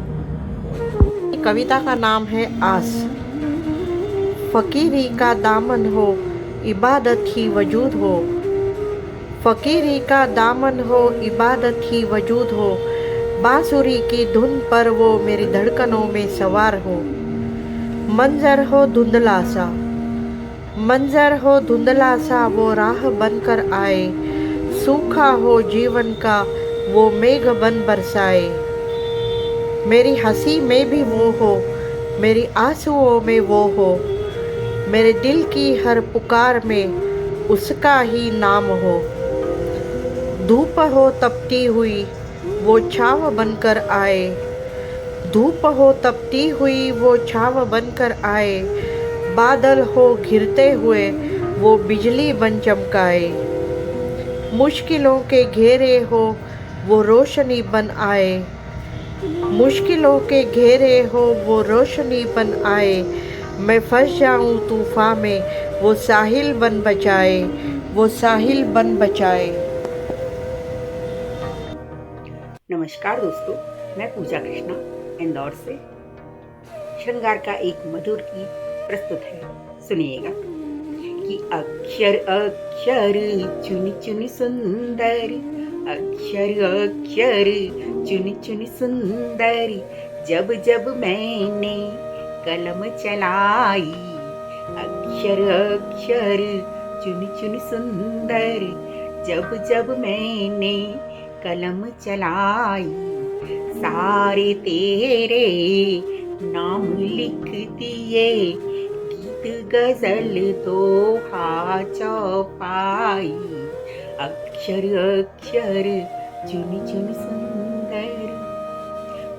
कविता का नाम है आस। फ़कीरी का दामन हो इबादत ही वजूद हो, फ़कीरी का दामन हो इबादत ही वजूद हो। बांसुरी की धुन पर वो मेरी धड़कनों में सवार हो। मंजर हो धुंधला सा, मंजर हो धुंधला सा वो राह बनकर आए। सूखा हो जीवन का वो मेघ बन बरसाए। मेरी हंसी में भी वो हो, मेरी आंसुओं में वो हो। मेरे दिल की हर पुकार में उसका ही नाम हो। धूप हो तपती हुई वो छाव बनकर आए, धूप हो तपती हुई वो छाव बनकर आए। बादल हो घिरते हुए वो बिजली बन चमकाए। मुश्किलों के घेरे हो वो रोशनी बन आए, मुश्किलों के घेरे हो वो रोशनी बन आए। मैं फंस जाऊं तूफान में वो साहिल बन बचाए, वो साहिल बन बचाए। नमस्कार दोस्तों, मैं पूजा कृष्णा इंदौर से। श्रृंगार का एक मधुर गीत प्रस्तुत है, सुनिएगा। कि अक्षर अक्षर चुनी चुनी सुंदर, अक्षर अक्षर चुनी चुनी सुंदर। जब जब मैंने कलम चलाई, अक्षर अक्षर चुनी चुनी सुंदर। जब जब मैंने कलम चलाई, सारे तेरे नाम लिख दिए। गीत गजल दोहा चौपाई, अक्षर अक्षर चुनी चुनी सुंदर।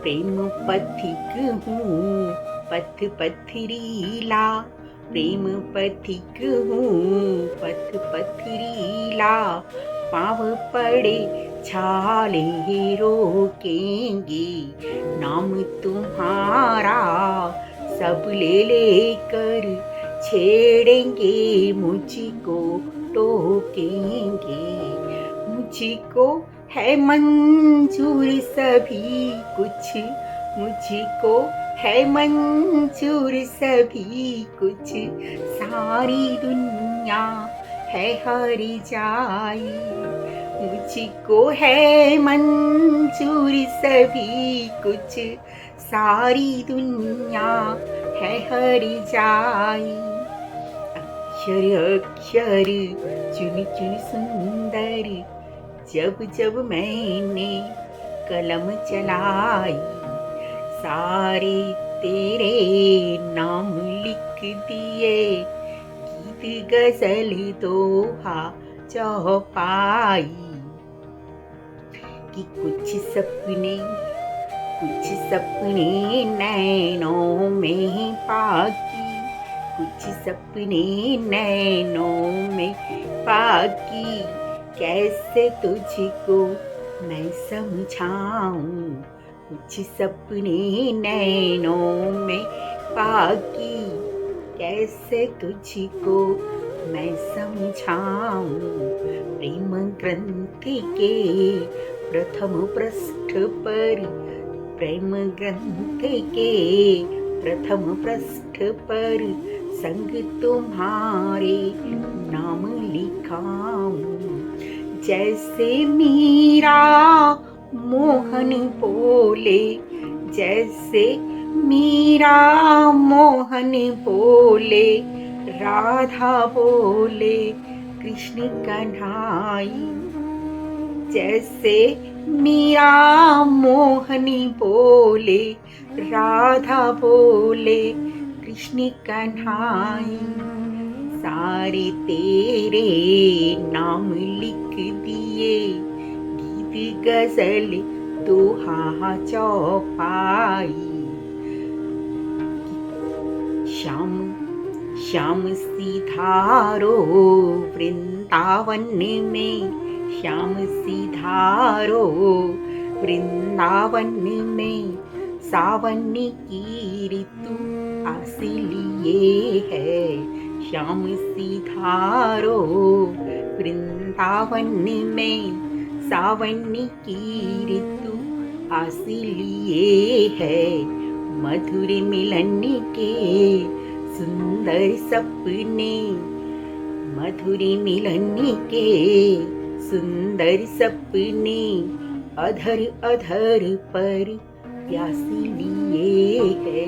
प्रेम पथिक हूँ पथ पथरीला, प्रेम पथिक हूँ पथ पथरीला। पाँव पड़े छाले रोकेंगे, नाम तुम्हारा सब ले लेकर छेड़ेंगे। मुझको टोकेंगे, मुझको है मंजूर सभी कुछ, मुझको है मंजूर सभी कुछ, सारी दुनिया है हर जाई। मुझको है मंजूर सभी कुछ, सारी दुनिया है हर जाई। अक्षर अक्षर चुन चुन सुंदर, जब जब मैंने कलम चलाई, सारे तेरे नाम लिख दिए, गीत गजल दोहा चौपाई। कि कुछ सपने नैनों में पाकी, कुछ सपने नैनों में पाकी, कैसे तुझको मैं समझाऊं। कुछ सपने नैनों में पाकी, कैसे तुझको मैं समझाऊं। प्रेम ग्रंथ के प्रथम पृष्ठ पर, प्रेम ग्रंथ के प्रथम पृष्ठ पर, संग तुम्हारे नाम लिखाऊं। जैसे मीरा मोहन बोले, जैसे मीरा मोहन बोले, राधा बोले कृष्ण कन्हाई। जैसे मीरा मोहन बोले, राधा बोले कृष्ण कन्हाई। सारे तेरे नाम लिख दिए, गीत गजल दोहा चौपाई। श्याम श्याम सिधारो वृंदावन में, श्याम सिधारो वृंदावन में, सावन की ऋतु आस लिए है। श्याम सिधारो वृंदावन में, सावन की ऋतु आस लिए है। मधुर मिलन के सुंदर सपने, मधुर मिलन के सुंदर सपने, अधर अधर पर प्यासी लिए है।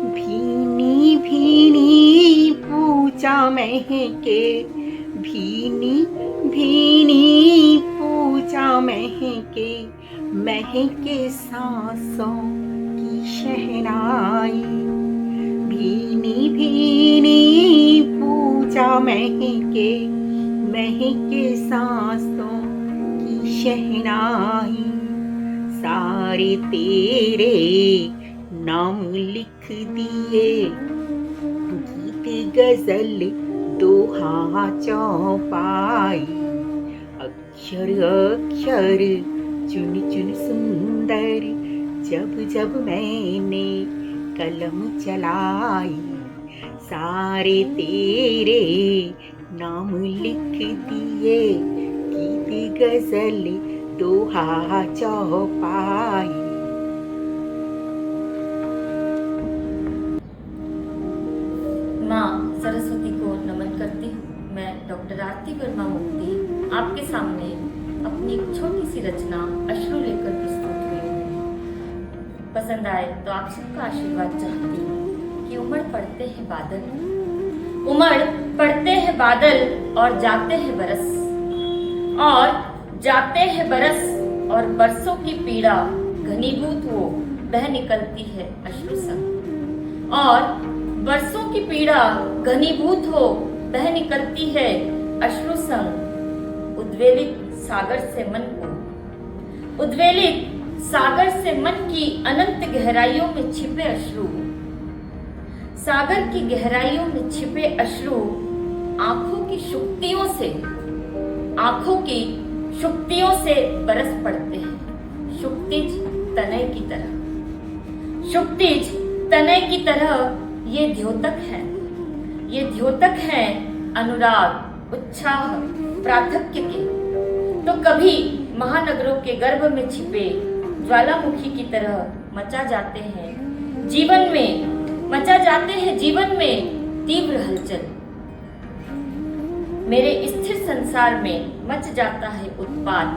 भीनी भीनी पूजा महके, भीनी भीनी पूजा महके, महके सांसों की शहनाई। भीनी भीनी पूजा महके, महके सांसों की शहनाई। सारे तेरे नाम लिख दिए, गीत गजल दोहा चौपाई। अक्षर अक्षर चुन चुन सुंदर, जब जब मैंने कलम चलाई। सारे तेरे नाम लिख दिए, गीत गजल दोहा चौपाई। माँ सरस्वती को नमन करती हूँ। मैं डॉक्टर आरती वर्मा मुक्ति आपके सामने अपनी एक छोटी सी रचना अश्रु लेकर प्रस्तुत हुई हूँ। पसंद आए तो आप सबका आशीर्वाद चाहती हूँ कि उमड़ पड़ते हैं बादल, उमड़ पड़ते हैं बादल और जाते हैं बरस, और जाते हैं बरस और बरसों की पीड़ा घनीभूत हो बह निकलती है अश्रु संग, और बरसों की पीड़ा घनीभूत हो बह निकलती है अश्रु संग। उद्वेलित सागर से मन को, उद्वेलित सागर से मन की अनंत गहराइयों में छिपे अश्रु, सागर की गहराइयों में छिपे अश्रु आंखों की शुक्तियों से, आंखों की शुक्तियों से बरस पड़ते हैं। शुक्तिज तनय की तरह, शुक्तिज तनय की तरह ये द्योतक है, ये द्योतक है अनुराग उत्साह प्राथक्य के। तो कभी महानगरों के गर्भ में छिपे ज्वालामुखी की तरह मचा जाते हैं जीवन में तीव्र हलचल। मेरे स्थिर संसार में मच जाता है उत्पात,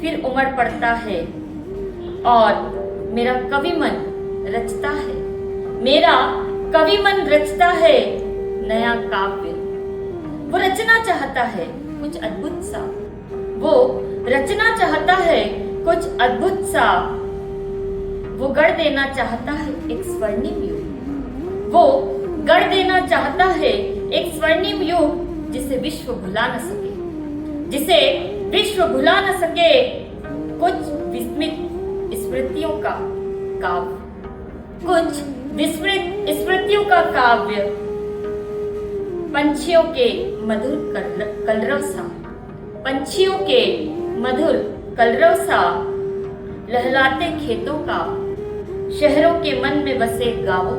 फिर उमड़ पड़ता है और मेरा कवि मन रचता है नया काव्य। वो रचना चाहता है कुछ अद्भुत सा, वो गढ़ देना चाहता है एक स्वर्णिम युग, जिसे विश्व भुला न सके, कुछ विस्मृत स्मृतियों का काव्य, पंछियों के मधुर कलरव सा, लहलाते खेतों का, शहरों के मन में बसे गावों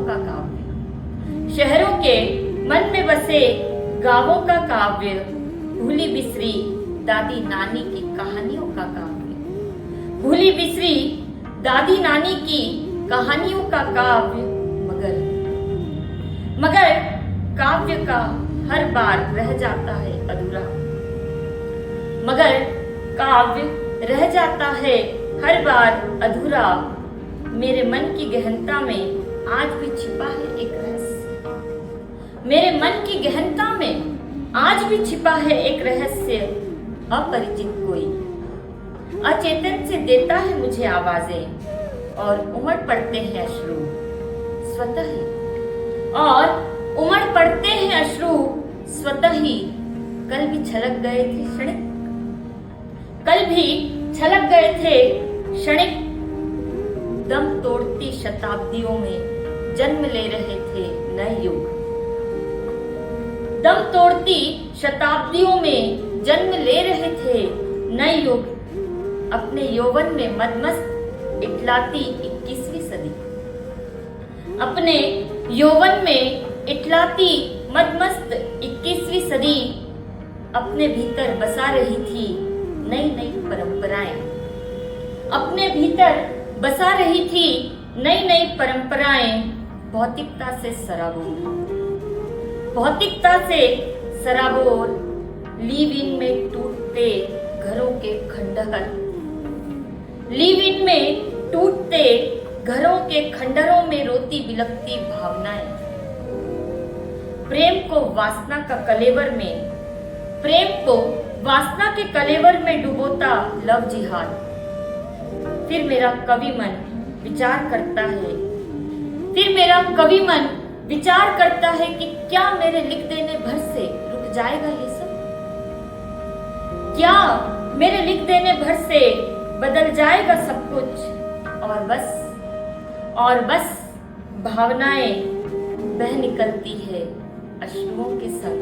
का काव्य, भूली बिसरी दादी नानी की कहानियों का काव्य, मगर काव्य का हर बार रह जाता है अधूरा। मेरे मन की गहनता में आज भी छिपा है एक रहस्य, अपरिचित कोई अचेतन से देता है मुझे आवाजें, और उमड़ पड़ते हैं अश्रु स्वतः ही। कल भी छलक गए थे क्षणिक, दम तोड़ती शताब्दियों में जन्म ले रहे थे नए युग, अपने यौवन में मदमस्त इटलाती 21वीं सदी, अपने भीतर बसा रही थी नई परंपराएं, भौतिकता से सराबोर, लीव इन में टूटते घरों के खंडरों में रोती बिलखती भावनाएं, प्रेम को वासना के कलेवर में डुबोता लव जिहाद। फिर मेरा कवि मन विचार करता है कि क्या मेरे लिख देने भर से रुक जाएगा ये सब? क्या मेरे लिख देने भर से बदल जाएगा सब कुछ, और बस भावनाएं बह निकलती है अश्रुओं के संग।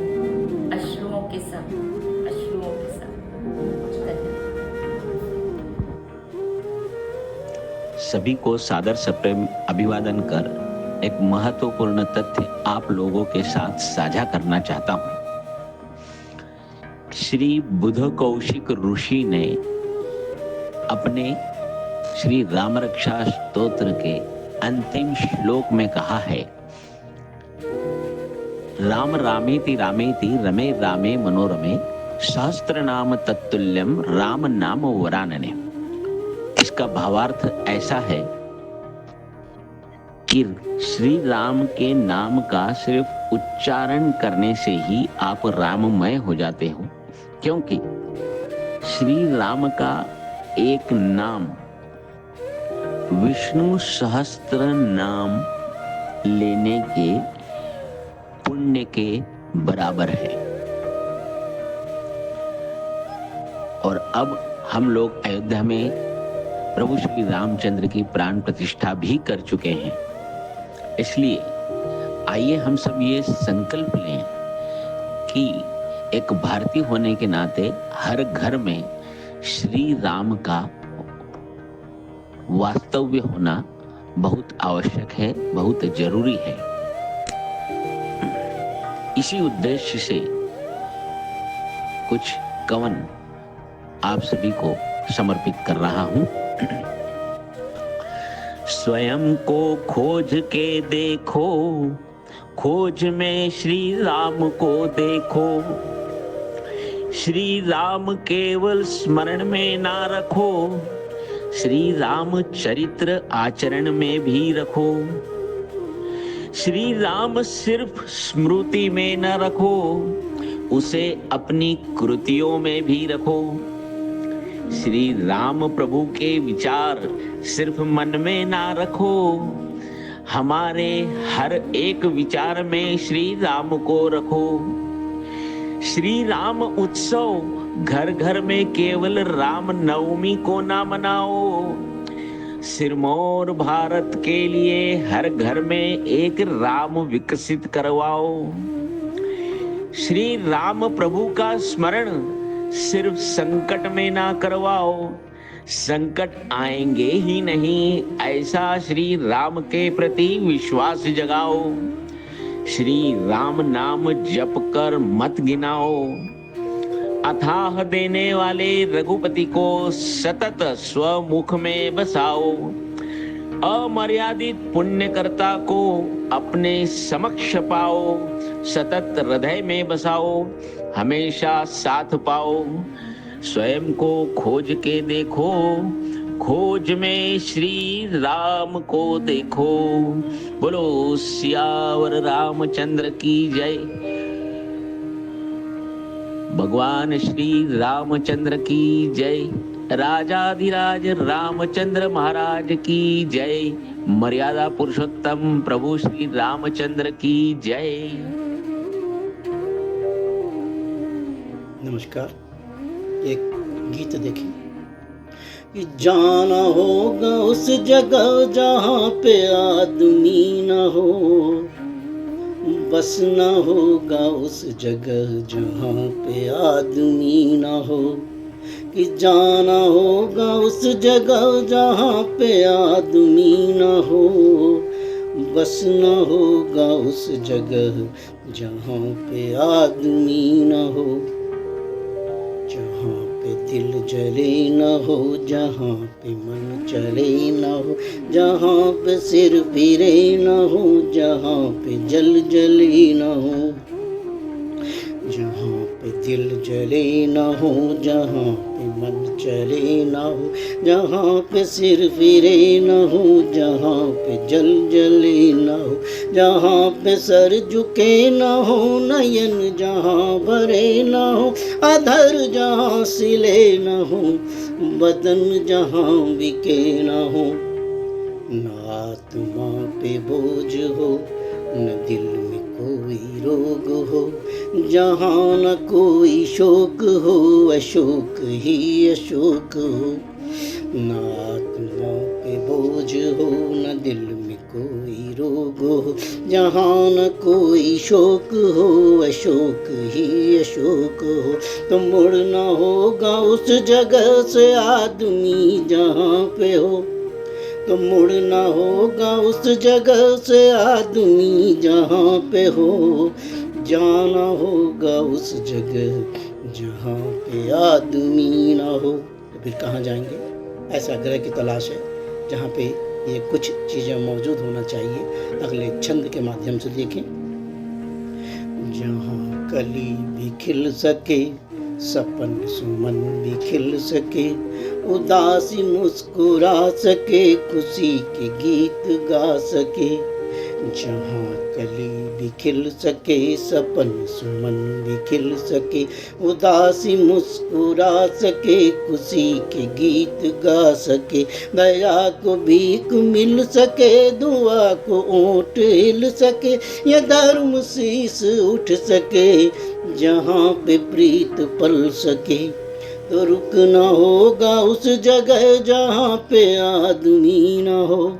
सभी को सादर सप्रेम अभिवादन कर एक महत्वपूर्ण तथ्य आप लोगों के साथ साझा करना चाहता हूं। श्री बुध कौशिक ऋषि ने अपने श्री राम रक्षा स्तोत्र के अंतिम श्लोक में कहा है, राम रामेति रामेति रमे रामे मनोरमे, सहस्त्र नाम तत्तुल्यम राम नाम वरानने। इसका भावार्थ ऐसा है कि श्री राम के नाम का सिर्फ उच्चारण करने से ही आप राममय हो जाते हो, क्योंकि श्री राम का एक नाम विष्णु सहस्त्र नाम लेने के पुण्य के बराबर है। और अब हम लोग अयोध्या में प्रभु श्री रामचंद्र की प्राण प्रतिष्ठा भी कर चुके हैं। इसलिए आइए हम सब ये संकल्प लें कि एक भारतीय होने के नाते हर घर में श्री राम का वास्तव्य होना बहुत आवश्यक है, बहुत जरूरी है। इसी उद्देश्य से कुछ कवन आप सभी को समर्पित कर रहा हूं। स्वयं को खोज के देखो, खोज में श्री राम को देखो। श्री राम केवल स्मरण में ना रखो, श्री राम चरित्र आचरण में भी रखो। श्री राम सिर्फ स्मृति में न रखो, उसे अपनी कृतियों में भी रखो। श्री राम प्रभु के विचार सिर्फ मन में ना रखो, हमारे हर एक विचार में श्री राम को रखो। श्री राम उत्सव घर घर में केवल राम नवमी को ना मनाओ, सिरमौर भारत के लिए हर घर में एक राम विकसित करवाओ। श्री राम प्रभु का स्मरण सिर्फ संकट में ना करवाओ, संकट आएंगे ही नहीं ऐसा श्री राम के प्रति विश्वास जगाओ। श्री राम नाम जप कर मत गिनाओ, अथाह देने वाले रघुपति को सतत स्वमुख में बसाओ। अमर्यादित पुण्यकर्ता को अपने समक्ष पाओ, सतत हृदय में बसाओ, हमेशा साथ पाओ। स्वयं को खोज के देखो, खोज में श्री राम को देखो। बोलो सियावर रामचंद्र की जय। भगवान श्री रामचंद्र की जय। राजाधिराज रामचंद्र महाराज की जय। मर्यादा पुरुषोत्तम प्रभु श्री रामचंद्र की जय। नमस्कार। एक गीत देखें कि जाना होगा उस जगह जहाँ पे आदमी न हो, बसना होगा उस जगह जहाँ पे आदमी न हो। कि जाना होगा उस जगह जहाँ पे आदमी न हो, बसना होगा उस जगह जहाँ पे आदमी न हो। जहाँ पे दिल जले न हो, जहाँ पे मन चले न हो, जहाँ पे सिर फिरे न हो, जहाँ पे जल जले न हो। जहाँ पे दिल जले न हो, जहाँ पे मन चले न हो, जहाँ पे सिर फिरे न हो, जहाँ पे जल जले न हो। जहाँ पे सर झुके न हो, नयन जहाँ भरे न हो, अधर जहाँ सिले न हो, बदन जहाँ बिके न हो। न आत्मा पे बोझ हो, न दिल में कोई रोग हो, जहाँ न कोई शोक हो, अशोक ही अशोक हो। न आत्मा पे बोझ हो, न दिल में कोई रोग हो, जहाँ न कोई शोक हो, अशोक ही अशोक हो। तो मुड़ना होगा उस जगह से आदमी जहाँ पे हो, तो मुड़ना होगा उस जगह से आदमी जहाँ पे हो। जाना होगा उस जगह जहाँ पे आदमी ना हो। तो फिर कहाँ जाएंगे? ऐसा ग्रह की तलाश है जहाँ पे ये कुछ चीज़ें मौजूद होना चाहिए। अगले छंद के माध्यम से देखें। जहाँ कली भी खिल सके, सपन सुमन भी खिल सके, उदासी मुस्कुरा सके, खुशी के गीत गा सके। जहाँ कली भी खिल सके, सपन सुमन भी खिल सके, उदासी मुस्कुरा सके, खुशी के गीत गा सके। दया को भीख मिल सके, दुआ को ओंठ हिल सके, ये धर्म शीस उठ सके, जहाँ पे प्रीत पल सके। तो रुकना होगा उस जगह जहाँ पे आदमी ना हो,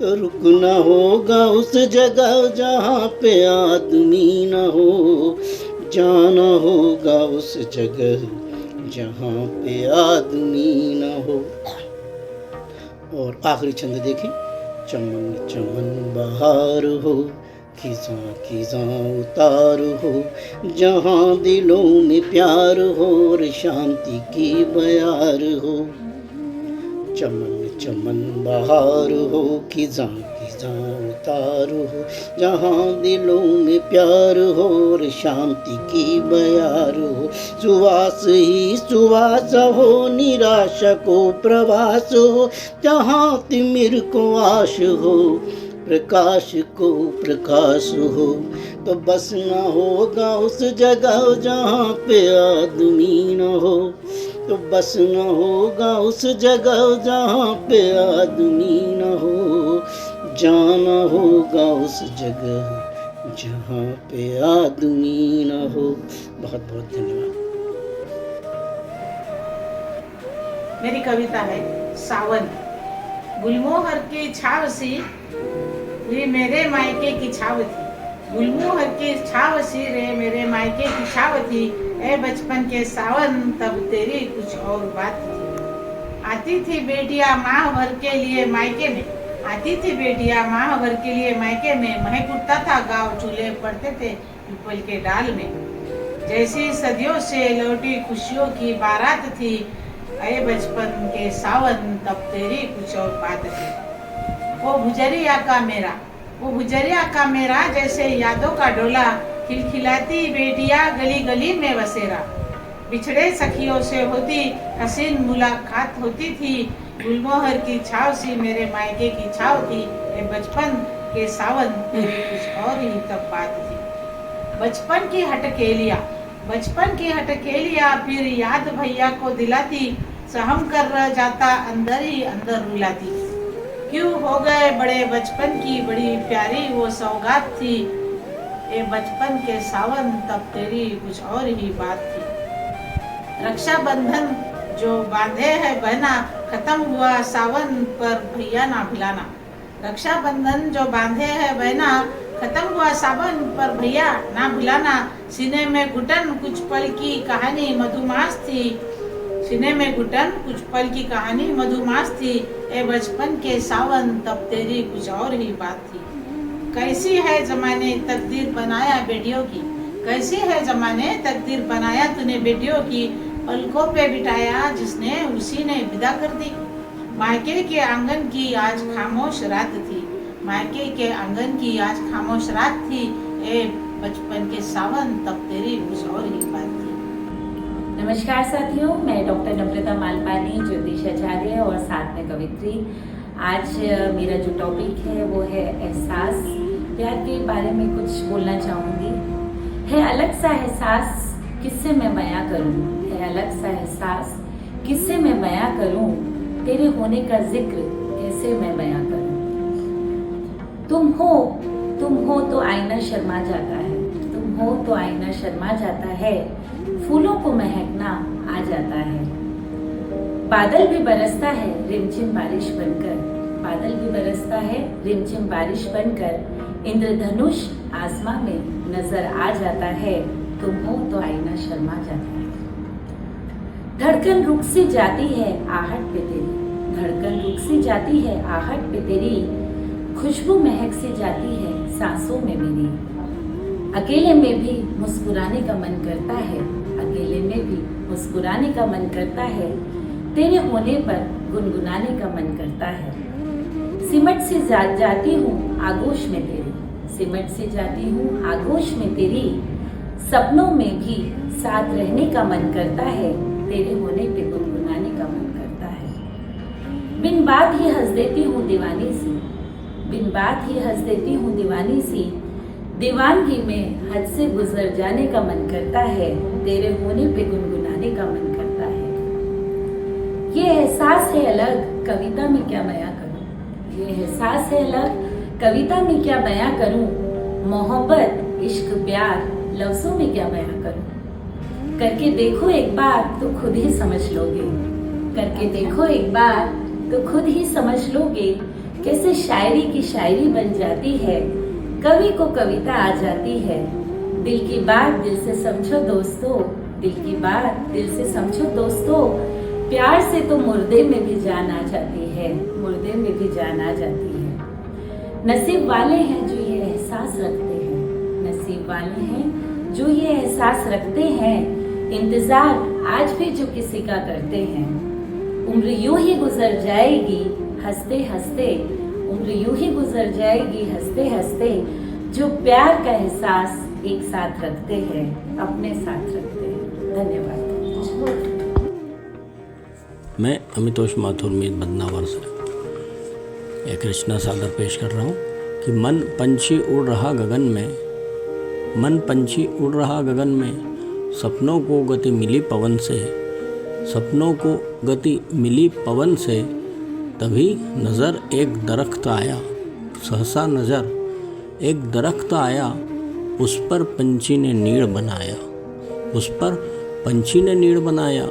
तो रुकना होगा उस जगह जहाँ पे आदमी ना हो। जाना होगा उस जगह जहाँ पे आदमी ना हो। और आखिरी छंद देखें। चमन चमन बहार हो, खिज़ां खिज़ां उतार हो, जहाँ दिलों में प्यार हो और शांति की बयार हो। चमन चमन बहार हो, खिज़ां खिज़ां उतार हो, जहाँ दिलों में प्यार हो और शांति की बयार हो। सुवास ही सुवास हो, निराशा को प्रवास हो, जहाँ तिमिर को आश हो, प्रकाश को प्रकाश हो। तो बस न होगा उस जगह जहाँ पे आदमी न हो, तो बस न होगा उस जगह जहाँ पे आदमी न हो। जाना होगा उस जगह जहाँ पे आदमी न हो। बहुत बहुत धन्यवाद। मेरी कविता है सावन। गुलमोहर की छाव सी रे मेरे मायके की छाव थी, गुलमोहर की छाव सी रे मेरे मायके की छाव थी। ए बचपन के सावन तब तेरी कुछ और बात थी। आती थी बेटियां माह भर के लिए मायके में, आती थी बेटियां माह भर के लिए मायके में। महक उठता था गाँव, चूल्हे पड़ते थे पीपल के डाल में। जैसी सदियों से लौटी खुशियों की बारात थी। ए बचपन के सावन तब तेरी कुछ और बात थी। वो भुजरिया का मेरा, वो भुजरिया का मेरा, जैसे यादों का डोला। खिलखिलाती बेटियां गली गली में बसेरा। बिछड़े सखियों से होती हसीन मुलाकात होती थी। गुलमोहर की छाव सी मेरे मायके की छाव थी। ये बचपन के सावन तेरी कुछ और ही तब बात थी। बचपन की हटकेलियां, बचपन की हटकेलियां फिर याद भैया को दिलाती। सहम कर रह जाता अंदर ही अंदर रुलाती। क्यों हो गए बड़े बचपन की बड़ी प्यारी वो सौगात थी। ये बचपन के सावन तब तेरी कुछ और ही बात थी। रक्षाबंधन जो बांधे है बहना, खत्म हुआ सावन पर भैया ना भुलाना। रक्षाबंधन जो बांधे है बहना, खत्म हुआ सावन पर भैया ना भुलाना। सीने में घुटन कुछ पल की कहानी मधुमास थी। सीने में घुटन कुछ पल की कहानी मधुमास थी। ए बचपन के सावन तब तेरी कुछ और ही बात थी। कैसी है जमाने तकदीर बनाया बेटियों की, कैसी है जमाने तकदीर बनाया तूने बेटियों की। पलकों पे बिठाया जिसने उसी ने विदा कर दी। मायके के आंगन की आज खामोश रात थी, मायके के आंगन की आज खामोश रात थी। ए बचपन के सावन तब तेरी कुछ और ही बात थी। नमस्कार साथियों, मैं डॉक्टर नम्रता मालपानी, ज्योतिषाचार्य और साथ में कवित्री। आज मेरा जो टॉपिक है वो है एहसास। प्यार के बारे में कुछ बोलना चाहूँगी। है अलग सा एहसास किससे मैं बयां करूँ, है अलग सा एहसास किससे मैं बयां करूँ। तेरे होने का जिक्र कैसे मैं बयां करूँ। तुम हो तो आईना शर्मा जाता है, तुम हो तो आईना शर्मा जाता है। फूलों को महकना आ जाता है। बादल भी बरसता है रिमझिम बारिश बनकर, बादल भी बरसता है रिमझिम बारिश बनकर। इंद्रधनुष आसमां में नजर आ जाता है। तुम हो तो आईना शर्मा जाता है। धड़कन रुक सी जाती है आहट पे तेरी, धड़कन रुक सी जाती है आहट पे तेरी। खुशबू महक सी जाती है सांसों में मेरी। अकेले में भी मुस्कुराने का मन करता है, अकेले में भी मुस्कुराने का मन करता है। तेरे होने पर गुनगुनाने का मन करता है। सिमट से जाती हूँ आगोश में तेरी, सिमट से जाती हूँ आगोश में तेरी। सपनों में भी साथ रहने का मन करता है। तेरे होने पे गुनगुनाने का मन करता है। बिन बात ही हंस देती हूँ दीवानी सी, बिन बात ही हंस देती हूँ दीवानी सी। दीवानगी में हद से गुजर जाने का मन करता है। तेरे होने पे गुनगुनाने का मन करता है। ये एहसास है अलग कविता में क्या बयां करूं, ये एहसास है अलग कविता में क्या बयां करूं। मोहब्बत इश्क प्यार लफ्जों में क्या बयां करूं। करके देखो एक बार तो खुद ही समझ लोगे, करके देखो एक बार तो खुद ही समझ लोगे। कैसे शायरी की शायरी बन जाती है, कवि को कविता आ जाती है। दिल की बात दिल से समझो दोस्तों, दिल की बात दिल से समझो दोस्तों। प्यार से तो मुर्दे में भी जान आ जाती है, मुर्दे में भी जान आ जाती है। नसीब वाले हैं जो ये एहसास एहसास रखते हैं। नसीब वाले हैं जो ये एहसास रखते हैं, इंतजार आज भी जो किसी का करते हैं। उम्र यूं ही गुजर जाएगी हंसते हंसते, उम्र यूं ही गुजर जाएगी हंसते हंसते, जो प्यार का एहसास एक साथ रखते हैं, अपने साथ रखते हैं। धन्यवाद। मैं अमितोष माथुर मीत बदनावर से एक रचना सादर पेश कर रहा हूँ कि मन पंछी उड़ रहा गगन में, मन पंछी उड़ रहा गगन में, सपनों को गति मिली पवन से, सपनों को गति मिली पवन से, तभी नज़र एक दरख्त आया, सहसा नज़र एक दरख्त आया, उस पर पंछी ने नीड़ बनाया, उस पर पंछी ने नीड़ बनाया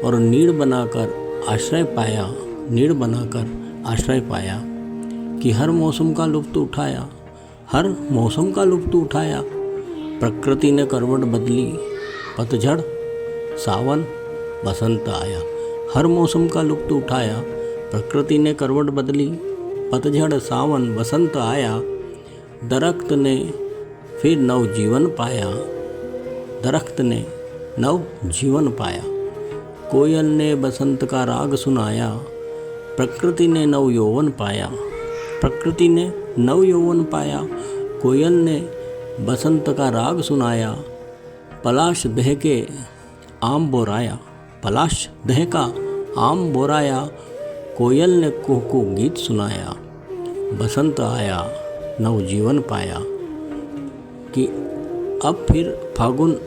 और नीड़ बनाकर आश्रय पाया, नीड़ बनाकर आश्रय पाया, कि हर मौसम का लुत्फ़ उठाया, हर मौसम का लुत्फ़ उठाया, प्रकृति ने करवट बदली, पतझड़ सावन बसंत आया, हर मौसम का लुत्फ़ उठाया, प्रकृति ने करवट बदली, पतझड़ सावन बसंत आया, दरख्त ने फिर नव जीवन पाया, दरख्त ने नव जीवन पाया, कोयल ने बसंत का राग सुनाया, प्रकृति ने नव यौवन पाया, प्रकृति ने नव यौवन पाया, कोयल ने बसंत का राग सुनाया, पलाश दह के आम बोराया, पलाश दह का आम बोराया, कोयल ने कुह को गीत सुनाया, बसंत आया नव जीवन पाया, कि अब फिर फागुन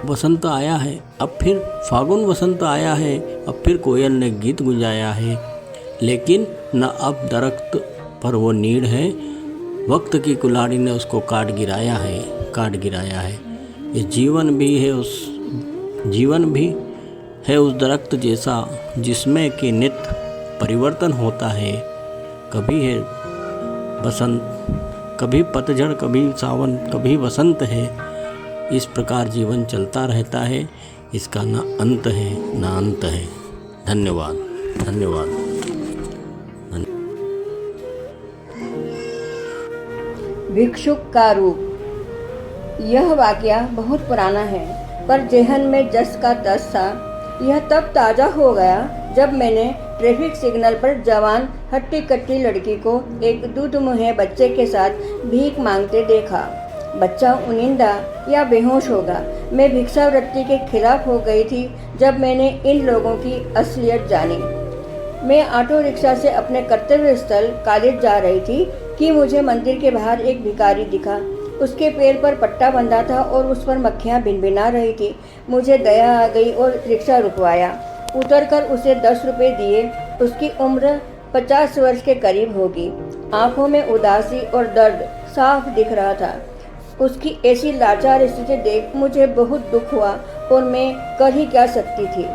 वसंत आया है, अब फिर फागुन वसंत आया है, अब फिर कोयल ने गीत गुंजाया है, लेकिन न अब दरख्त पर वो नीड़ है, वक्त की कुल्हाड़ी ने उसको काट गिराया है, काट गिराया है। ये जीवन भी है उस दरख्त जैसा जिसमें कि नित्य परिवर्तन होता है, कभी है बसंत, कभी पतझड़, कभी सावन, कभी वसंत है। इस प्रकार जीवन चलता रहता है, इसका ना अंत है ना अंत है। धन्यवाद, धन्यवाद। भिक्षुक का रूप। यह वाकया बहुत पुराना है, पर जेहन में जस का तस था। यह तब ताज़ा हो गया जब मैंने ट्रैफिक सिग्नल पर जवान हट्टी कट्टी लड़की को एक दूध मुहे बच्चे के साथ भीख मांगते देखा। बच्चा उनिंदा या बेहोश होगा। मैं भिक्षावृत्ति के खिलाफ हो गई थी जब मैंने इन लोगों की असलियत जानी। मैं ऑटो रिक्शा से अपने कर्तव्य स्थल कॉलेज जा रही थी कि मुझे मंदिर के बाहर एक भिखारी दिखा। उसके पैर पर पट्टा बंधा था और उस पर मक्खियाँ भिनभिना रही थी। मुझे दया आ गई और रिक्शा रुकवाया। उतरकर उसे 10 रुपये दिए। उसकी उम्र 50 वर्ष के करीब होगी। आंखों में उदासी और दर्द साफ दिख रहा था। उसकी ऐसी लाचार स्थिति देख मुझे बहुत दुख हुआ और मैं कर ही क्या सकती थी।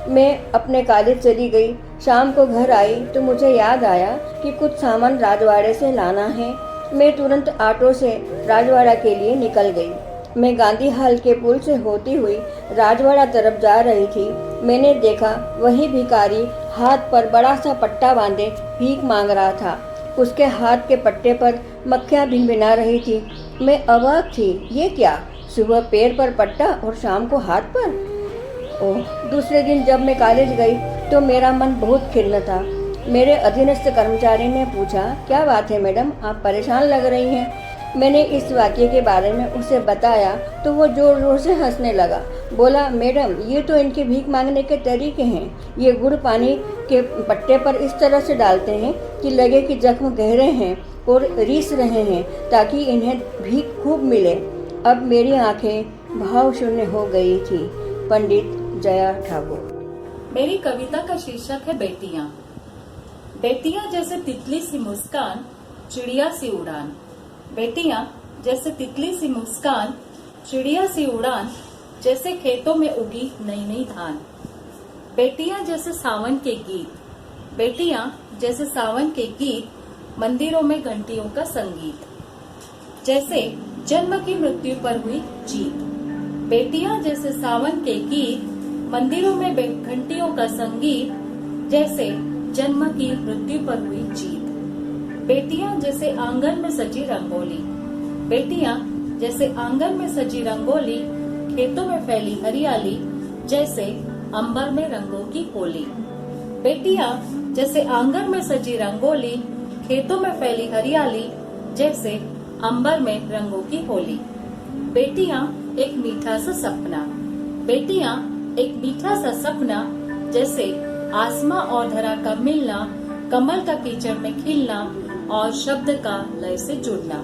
मैं अपने कॉलेज चली गई। शाम को घर आई तो मुझे याद आया कि कुछ सामान राजवाड़े से लाना है। मैं तुरंत ऑटो से राजवाड़ा के लिए निकल गई। मैं गांधी हाल के पुल से होती हुई राजवाड़ा तरफ जा रही थी। मैंने देखा वही भिखारी हाथ पर बड़ा सा पट्टा बांधे भीख मांग रहा था। उसके हाथ के पट्टे पर मक्खियाँ भिनभिना रही थी। मैं अवाक थी। ये क्या, सुबह पैर पर पट्टा और शाम को हाथ पर। ओह, दूसरे दिन जब मैं कॉलेज गई तो मेरा मन बहुत खिन्न था। मेरे अधीनस्थ कर्मचारी ने पूछा, क्या बात है मैडम, आप परेशान लग रही हैं। मैंने इस वाक्य के बारे में उसे बताया तो वो जोर जोर से हंसने लगा। बोला, मैडम ये तो इनके भीख मांगने के तरीके हैं। ये गुड़ पानी के पट्टे पर इस तरह से डालते हैं कि लगे कि जख्म गहरे हैं और रीस रहे हैं ताकि इन्हें भीख खूब मिले। अब मेरी आंखें भाव शून्य हो गई थी। पंडित जया ठाकुर। मेरी कविता का शीर्षक है बेटियां। बेटियां जैसे तितली सी मुस्कान, चिड़िया सी उड़ान। बेटियां जैसे तितली सी मुस्कान, चिड़िया सी उड़ान, जैसे खेतों में उगी नई नई धान। बेटियां जैसे सावन के गीत, बेटियां जैसे सावन के गीत, मंदिरों में घंटियों का संगीत, जैसे जन्म की मृत्यु पर हुई जीत। बेटियां जैसे सावन के गीत, मंदिरों में घंटियों का संगीत, जैसे जन्म की मृत्यु पर हुई जीत। बेटियां जैसे आंगन में सजी रंगोली, बेटियां जैसे आंगन में सजी रंगोली, खेतों में फैली हरियाली, जैसे अंबर में रंगों की होली। बेटियां जैसे आंगन में सजी रंगोली, खेतों में फैली हरियाली, जैसे अंबर में रंगों की होली। बेटियां एक मीठा सा सपना, बेटियां एक मीठा सा सपना, जैसे आसमां और धरा का मिलना, कमल का कीचड़ में खिलना और शब्द का लय से जुड़ना।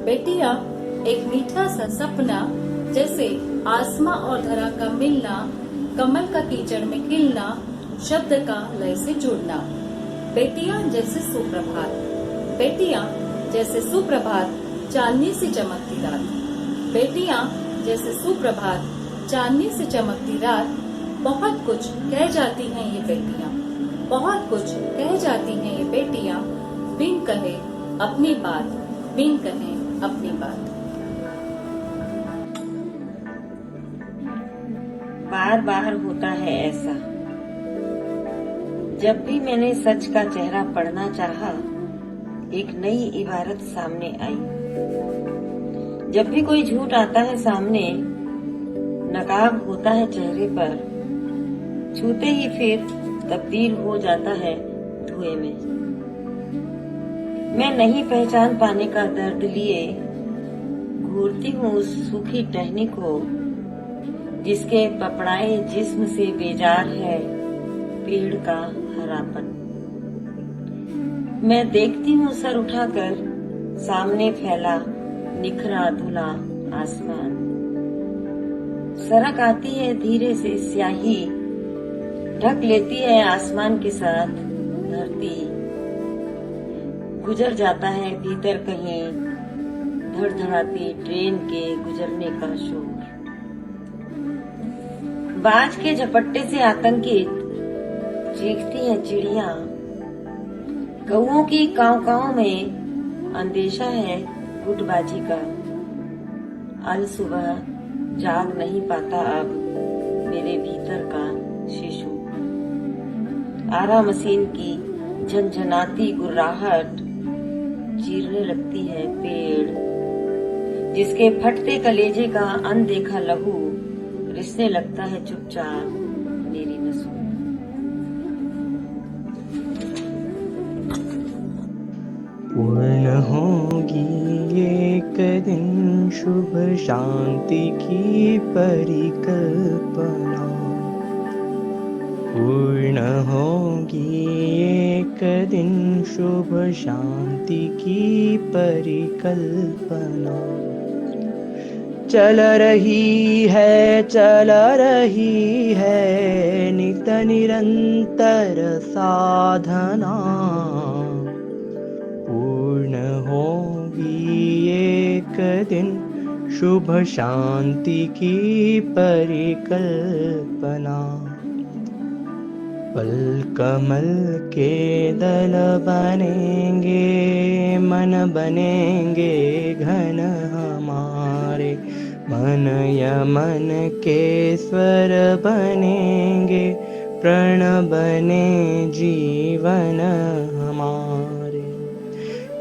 बेटियां एक मीठा सा सपना, जैसे आसमां और धरा का मिलना, कमल का कीचड़ में खिलना, शब्द का लय से जुड़ना। बेटियां जैसे सुप्रभात, बेटियां जैसे सुप्रभात, चांदनी सी चमकती रात। बेटियां जैसे सुप्रभात, चांदनी सी चमकती रात। बहुत कुछ कह जाती हैं ये बेटियां, बहुत कुछ कह जाती हैं ये बेटियां, बिन कहे अपनी बात, बिन कहे अपनी बात। बार बार होता है ऐसा, जब भी मैंने सच का चेहरा पढ़ना चाहा, एक नई इबारत सामने आई। जब भी कोई झूठ आता है सामने, नकाब होता है चेहरे पर, छूते ही फिर तब्दील हो जाता है धुएं में। मैं नहीं पहचान पाने का दर्द लिए घूरती हूँ उस सूखी टहनी को, जिसके पपड़ाए जिस्म से बेजार है पेड़ का हरापन। मैं देखती हूँ सर उठाकर सामने फैला निखरा धुला आसमान। सरक आती है धीरे से स्याही, ढक लेती है आसमान के साथ धरती। गुजर जाता है भीतर कहीं धड़धड़ाती ट्रेन के गुजरने का शोर। बाज के झपट्टे से आतंकित चीखती हैं चिड़िया। कौओं की काव काव में अंदेशा है गुटबाजी का। अल सुबह जाग नहीं पाता अब मेरे भीतर का शिशु। आरा मशीन की झनझनाती गुर्राहट चीरने लगती है पेड़, जिसके फटते कलेजे का अनदेखा लहू रिसने लगता है चुपचाप मेरी नसों। पूर्ण होगी एक दिन शुभ शांति की परिकल्पना, पूर्ण होगी एक दिन शुभ शांति की परिकल्पना। चल रही है नित निरंतर साधना, पूर्ण होगी एक दिन शुभ शांति की परिकल्पना। पल कमल के दल बनेंगे, मन बनेंगे घन हमारे, मन यमन के स्वर बनेंगे, प्रण बने जीवन हमारे।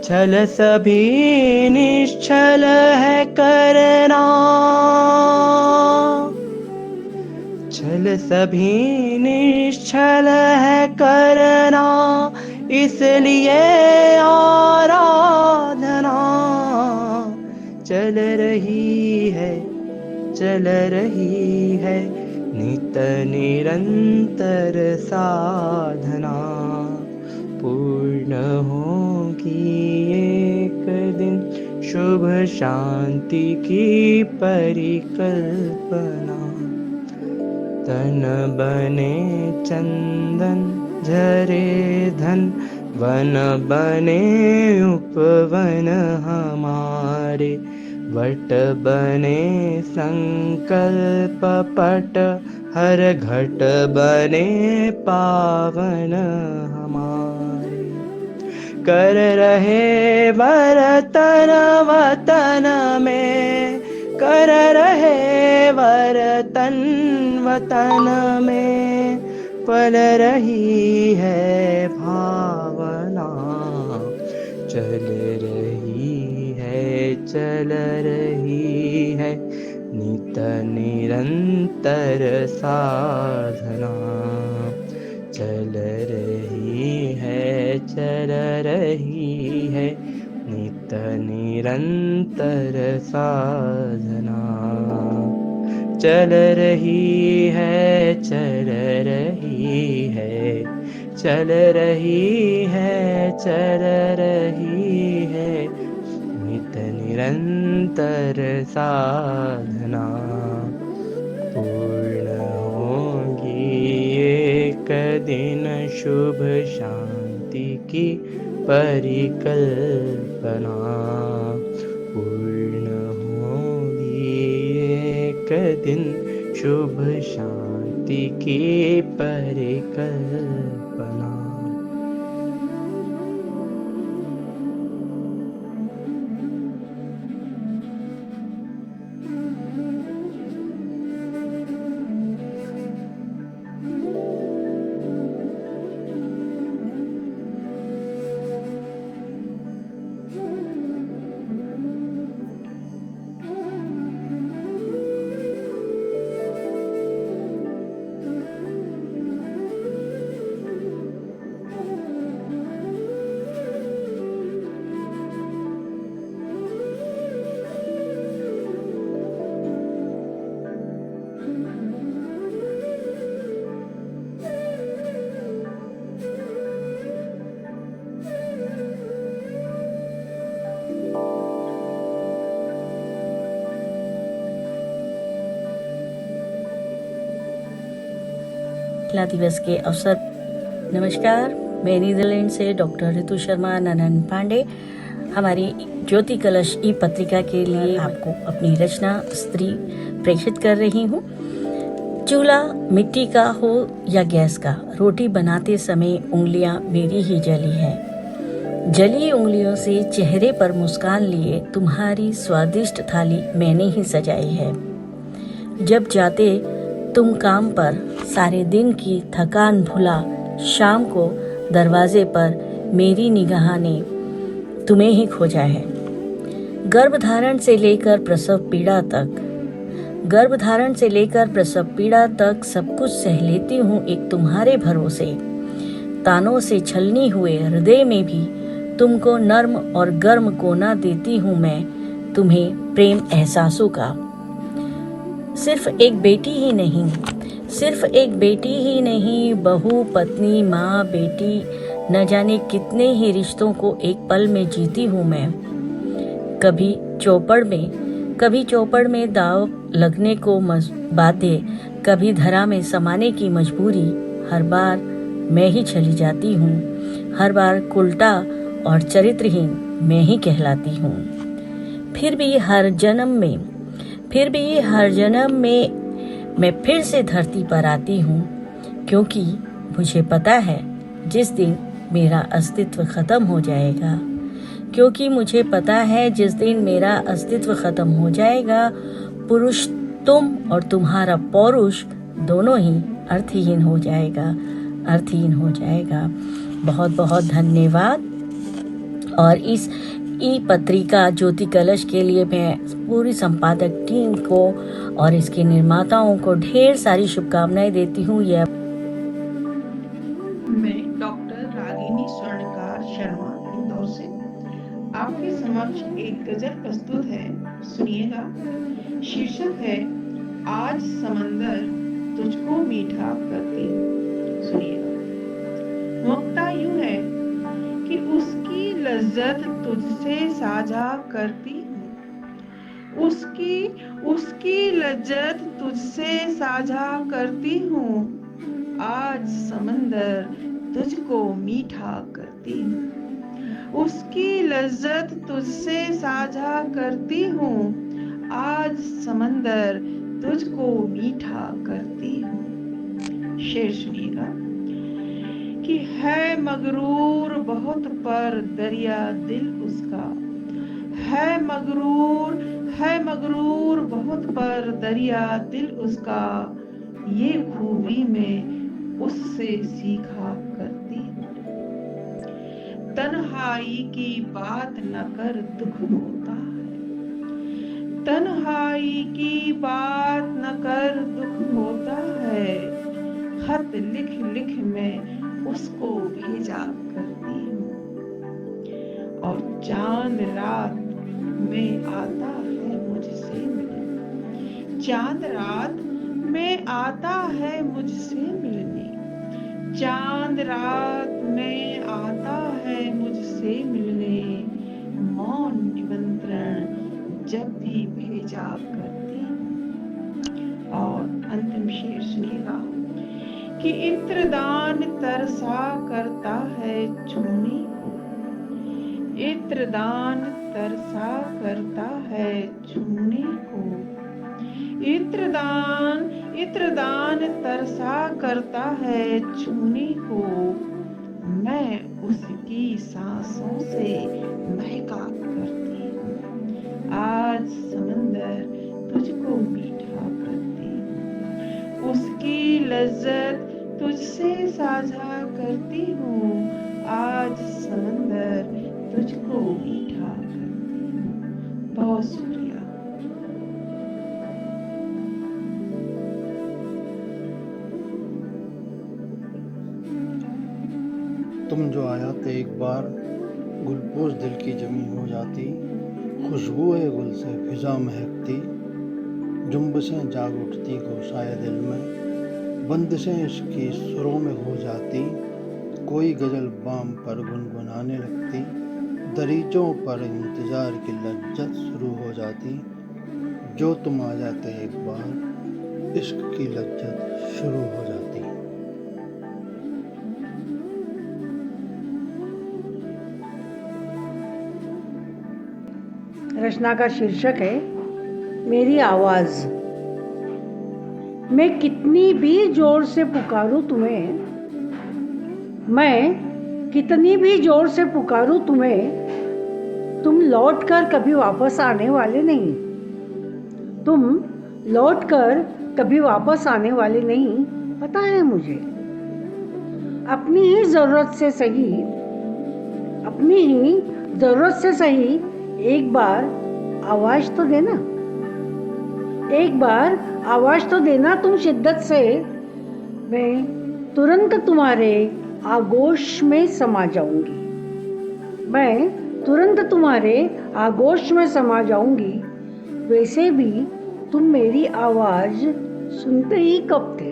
छल सभी निश्चल है करना, छल सभी निश्चल है करना, इसलिए आराधना चल रही है नित निरंतर साधना। पूर्ण होगी एक दिन शुभ शांति की परिकल्पना। तन बने चंदन झरे धन, वन बने उपवन हमारे, वट बने संकल्प पट, हर घट बने पावन हमारे। कर रहे बर्तन वतन में, कर रहे बर्तन वतन में, पल रही है भावना, चल रही है चल रही है नित निरंतर साधना, चल रही है नित निरंतर साधना, चल रही है चल रही है नित निरंतर साधना, पूर्ण होगी एक दिन शुभ शांति की परिकल्पना, पूर्ण होगी एक दिन शुभ शांति की परिकल्पना। महिला दिवस के अवसर, नमस्कार, मैं नीदरलैंड से डॉक्टर ऋतु शर्मा ननन पांडे हमारी ज्योति कलश ई पत्रिका के लिए आपको अपनी रचना स्त्री प्रेषित कर रही हूँ। चूल्हा मिट्टी का हो या गैस का, रोटी बनाते समय उंगलियां मेरी ही जली है। जली उंगलियों से चेहरे पर मुस्कान लिए तुम्हारी स्वादिष्ट थाली मैंने ही सजाई है। जब जाते तुम काम पर, सारे दिन की थकान भुला, शाम को दरवाजे पर मेरी निगाह ने तुम्हें ही खोजा है। गर्भधारण से लेकर प्रसव पीड़ा तक सब कुछ सह लेती हूँ एक तुम्हारे भरोसे। तानों से छलनी हुए हृदय में भी तुमको नर्म और गर्म कोना देती हूँ मैं तुम्हें प्रेम एहसासों का। सिर्फ एक बेटी ही नहीं, बहू, पत्नी, माँ, बेटी, न जाने कितने ही रिश्तों को एक पल में जीती हूँ मैं। कभी चौपड़ में दाव लगने को बाध्य, कभी धरा में समाने की मजबूरी, हर बार मैं ही चली जाती हूँ, हर बार उल्टा और चरित्रहीन मैं ही कहलाती हूँ। फिर भी हर जन्म में मैं फिर से धरती पर आती हूँ, क्योंकि मुझे पता है जिस दिन मेरा अस्तित्व खत्म हो जाएगा, पुरुष तुम और तुम्हारा पौरुष दोनों ही अर्थहीन हो जाएगा। बहुत बहुत धन्यवाद। और इस ई पत्रिका ज्योति कलश के लिए मैं पूरी संपादक टीम को और इसके निर्माताओं को ढेर सारी शुभकामनाएं देती हूँ। यह मैं डॉक्टर रागिनी स्वर्णकार शर्मा इंदौर से आपके समक्ष एक गजल प्रस्तुत है, सुनिएगा। शीर्षक है आज समंदर तुझको मीठा करती। सुनिएगा। मुक्ता यूं है कि उसकी लज्जत तुझसे साझा करती हूँ, उसकी लज्जत तुझसे साझा करती हूँ, आज समंदर तुझको मीठा करती हूँ, उसकी लज्जत तुझसे साझा करती हूँ, आज समंदर तुझको मीठा करती हूँ। शेर सुनिएगा कि है मगरूर बहुत पर दरिया दिल उसका, है मगरूर बहुत पर दरिया दिल उसका, ये खूबी में उससे सीखा करती हूँ। तन्हाई की बात न कर दुख होता है, तन्हाई की बात न कर, दुख होता है। खत लिख लिख मैं उसको भेजा करती हूँ, और चांद रात में आता है मुझसे मिलने। चांद रात में आता है मुझसे मिलने। चांद रात में आता है मुझसे मिलने। मौन निमंत्रण जब भी भेजा करती हूँ। और अंतिम शेर सुनिएगा कि इत्रदान तरसा करता है छूने को। इत्रदान तरसा करता है छूने को। इत्रदान तरसा करता है छूने को। मैं उसकी सांसों से महका करती हूँ। आज समंदर तुझको मीठा करती हूँ। उसकी लज्जत तुझसे साझा करती हूँ। आज समंदर तुझको मीठा करती हूँ। बहुत शुक्रिया। तुम जो आयाते एक बार, गुलपोश दिल की जमी हो जाती। खुशबूए गुल से फिजा महकती। जुम्बशें जाग उठती गोशाए दिल में। बंदिशें इश्क की सुरों में हो जाती। कोई गजल बाम पर गुनगुनाने लगती। दरीचों पर इंतजार की लज्जत शुरू हो जाती। जो तुम आ जाते एक बार, इश्क की लज्जत शुरू हो जाती। रचना का शीर्षक है मेरी आवाज। मैं कितनी भी जोर से पुकारूं तुम्हें, मैं कितनी भी जोर से पुकारूं तुम्हें, तुम लौटकर कभी वापस आने वाले नहीं। तुम लौटकर कभी वापस आने वाले नहीं, पता है मुझे। अपनी ही जरूरत से सही, अपनी ही जरूरत से सही एक बार आवाज तो देना। एक बार आवाज तो देना तुम शिद्दत से। मैं तुरंत तुम्हारे आगोश में समा जाऊंगी। मैं तुरंत तुम्हारे आगोश में समा जाऊंगी। वैसे भी तुम मेरी आवाज सुनते ही कब थे।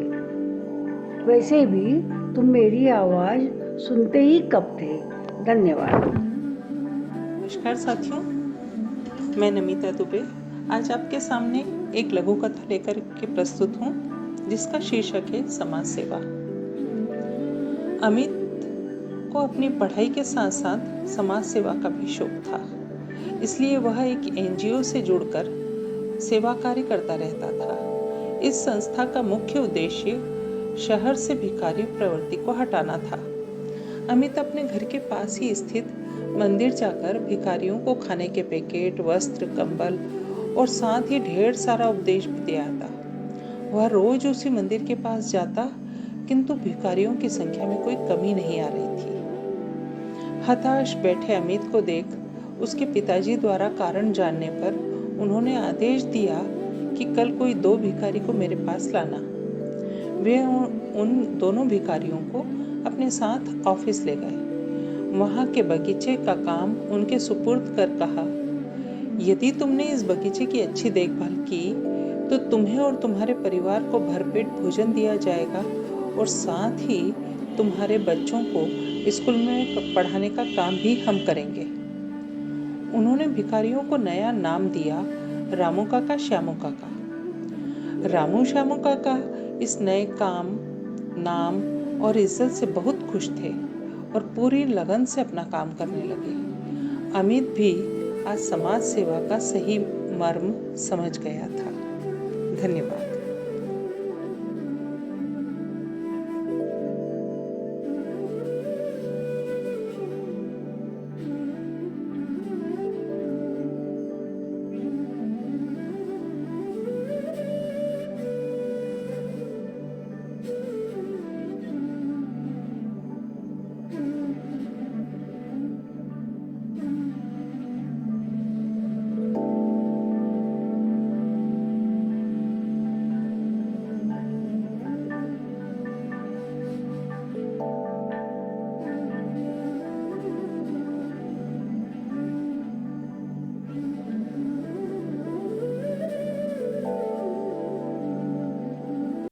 वैसे भी तुम मेरी आवाज सुनते ही कब थे। धन्यवाद। नमस्कार साथियों, मैं नमिता दुबे आज आपके सामने एक लघु कथा लेकर के प्रस्तुत हूँ, जिसका शीर्षक है समाज सेवा। अमित को अपनी पढ़ाई के साथ साथ समाज सेवा का भी शौक था, इसलिए वह एक एनजीओ से जुड़कर सेवा कार्य करता रहता था। इस संस्था का मुख्य उद्देश्य शहर से भिखारी प्रवृत्ति को हटाना था। अमित अपने घर के पास ही स्थित मंदिर जाकर भिखारियों को खाने के पैकेट, वस्त्र, कंबल और साथ ही ढेर सारा उपदेश भी दे आता। वह रोज उसी मंदिर के पास जाता, किंतु भिखारियों की संख्या में कोई कमी नहीं आ रही थी। हताश बैठे अमित को देख उसके पिताजी द्वारा कारण जानने पर उन्होंने आदेश दिया कि कल कोई 2 भिखारी को मेरे पास लाना। वे उन दोनों भिखारियों को अपने साथ ऑफिस ले गए। वहां के बगीचे का काम उनके सुपुर्द कर कहा, यदि तुमने इस बगीचे की अच्छी देखभाल की तो तुम्हें और तुम्हारे परिवार को भरपेट भोजन दिया जाएगा और साथ ही तुम्हारे बच्चों को स्कूल में पढ़ाने का काम भी हम करेंगे। उन्होंने भिखारियों को नया नाम दिया, रामू काका, श्यामू काका। रामू श्यामू काका इस नए काम, नाम और इज्जत से बहुत खुश थे और पूरी लगन से अपना काम करने लगे। अमित भी आज समाज सेवा का सही मर्म समझ गया था। धन्यवाद।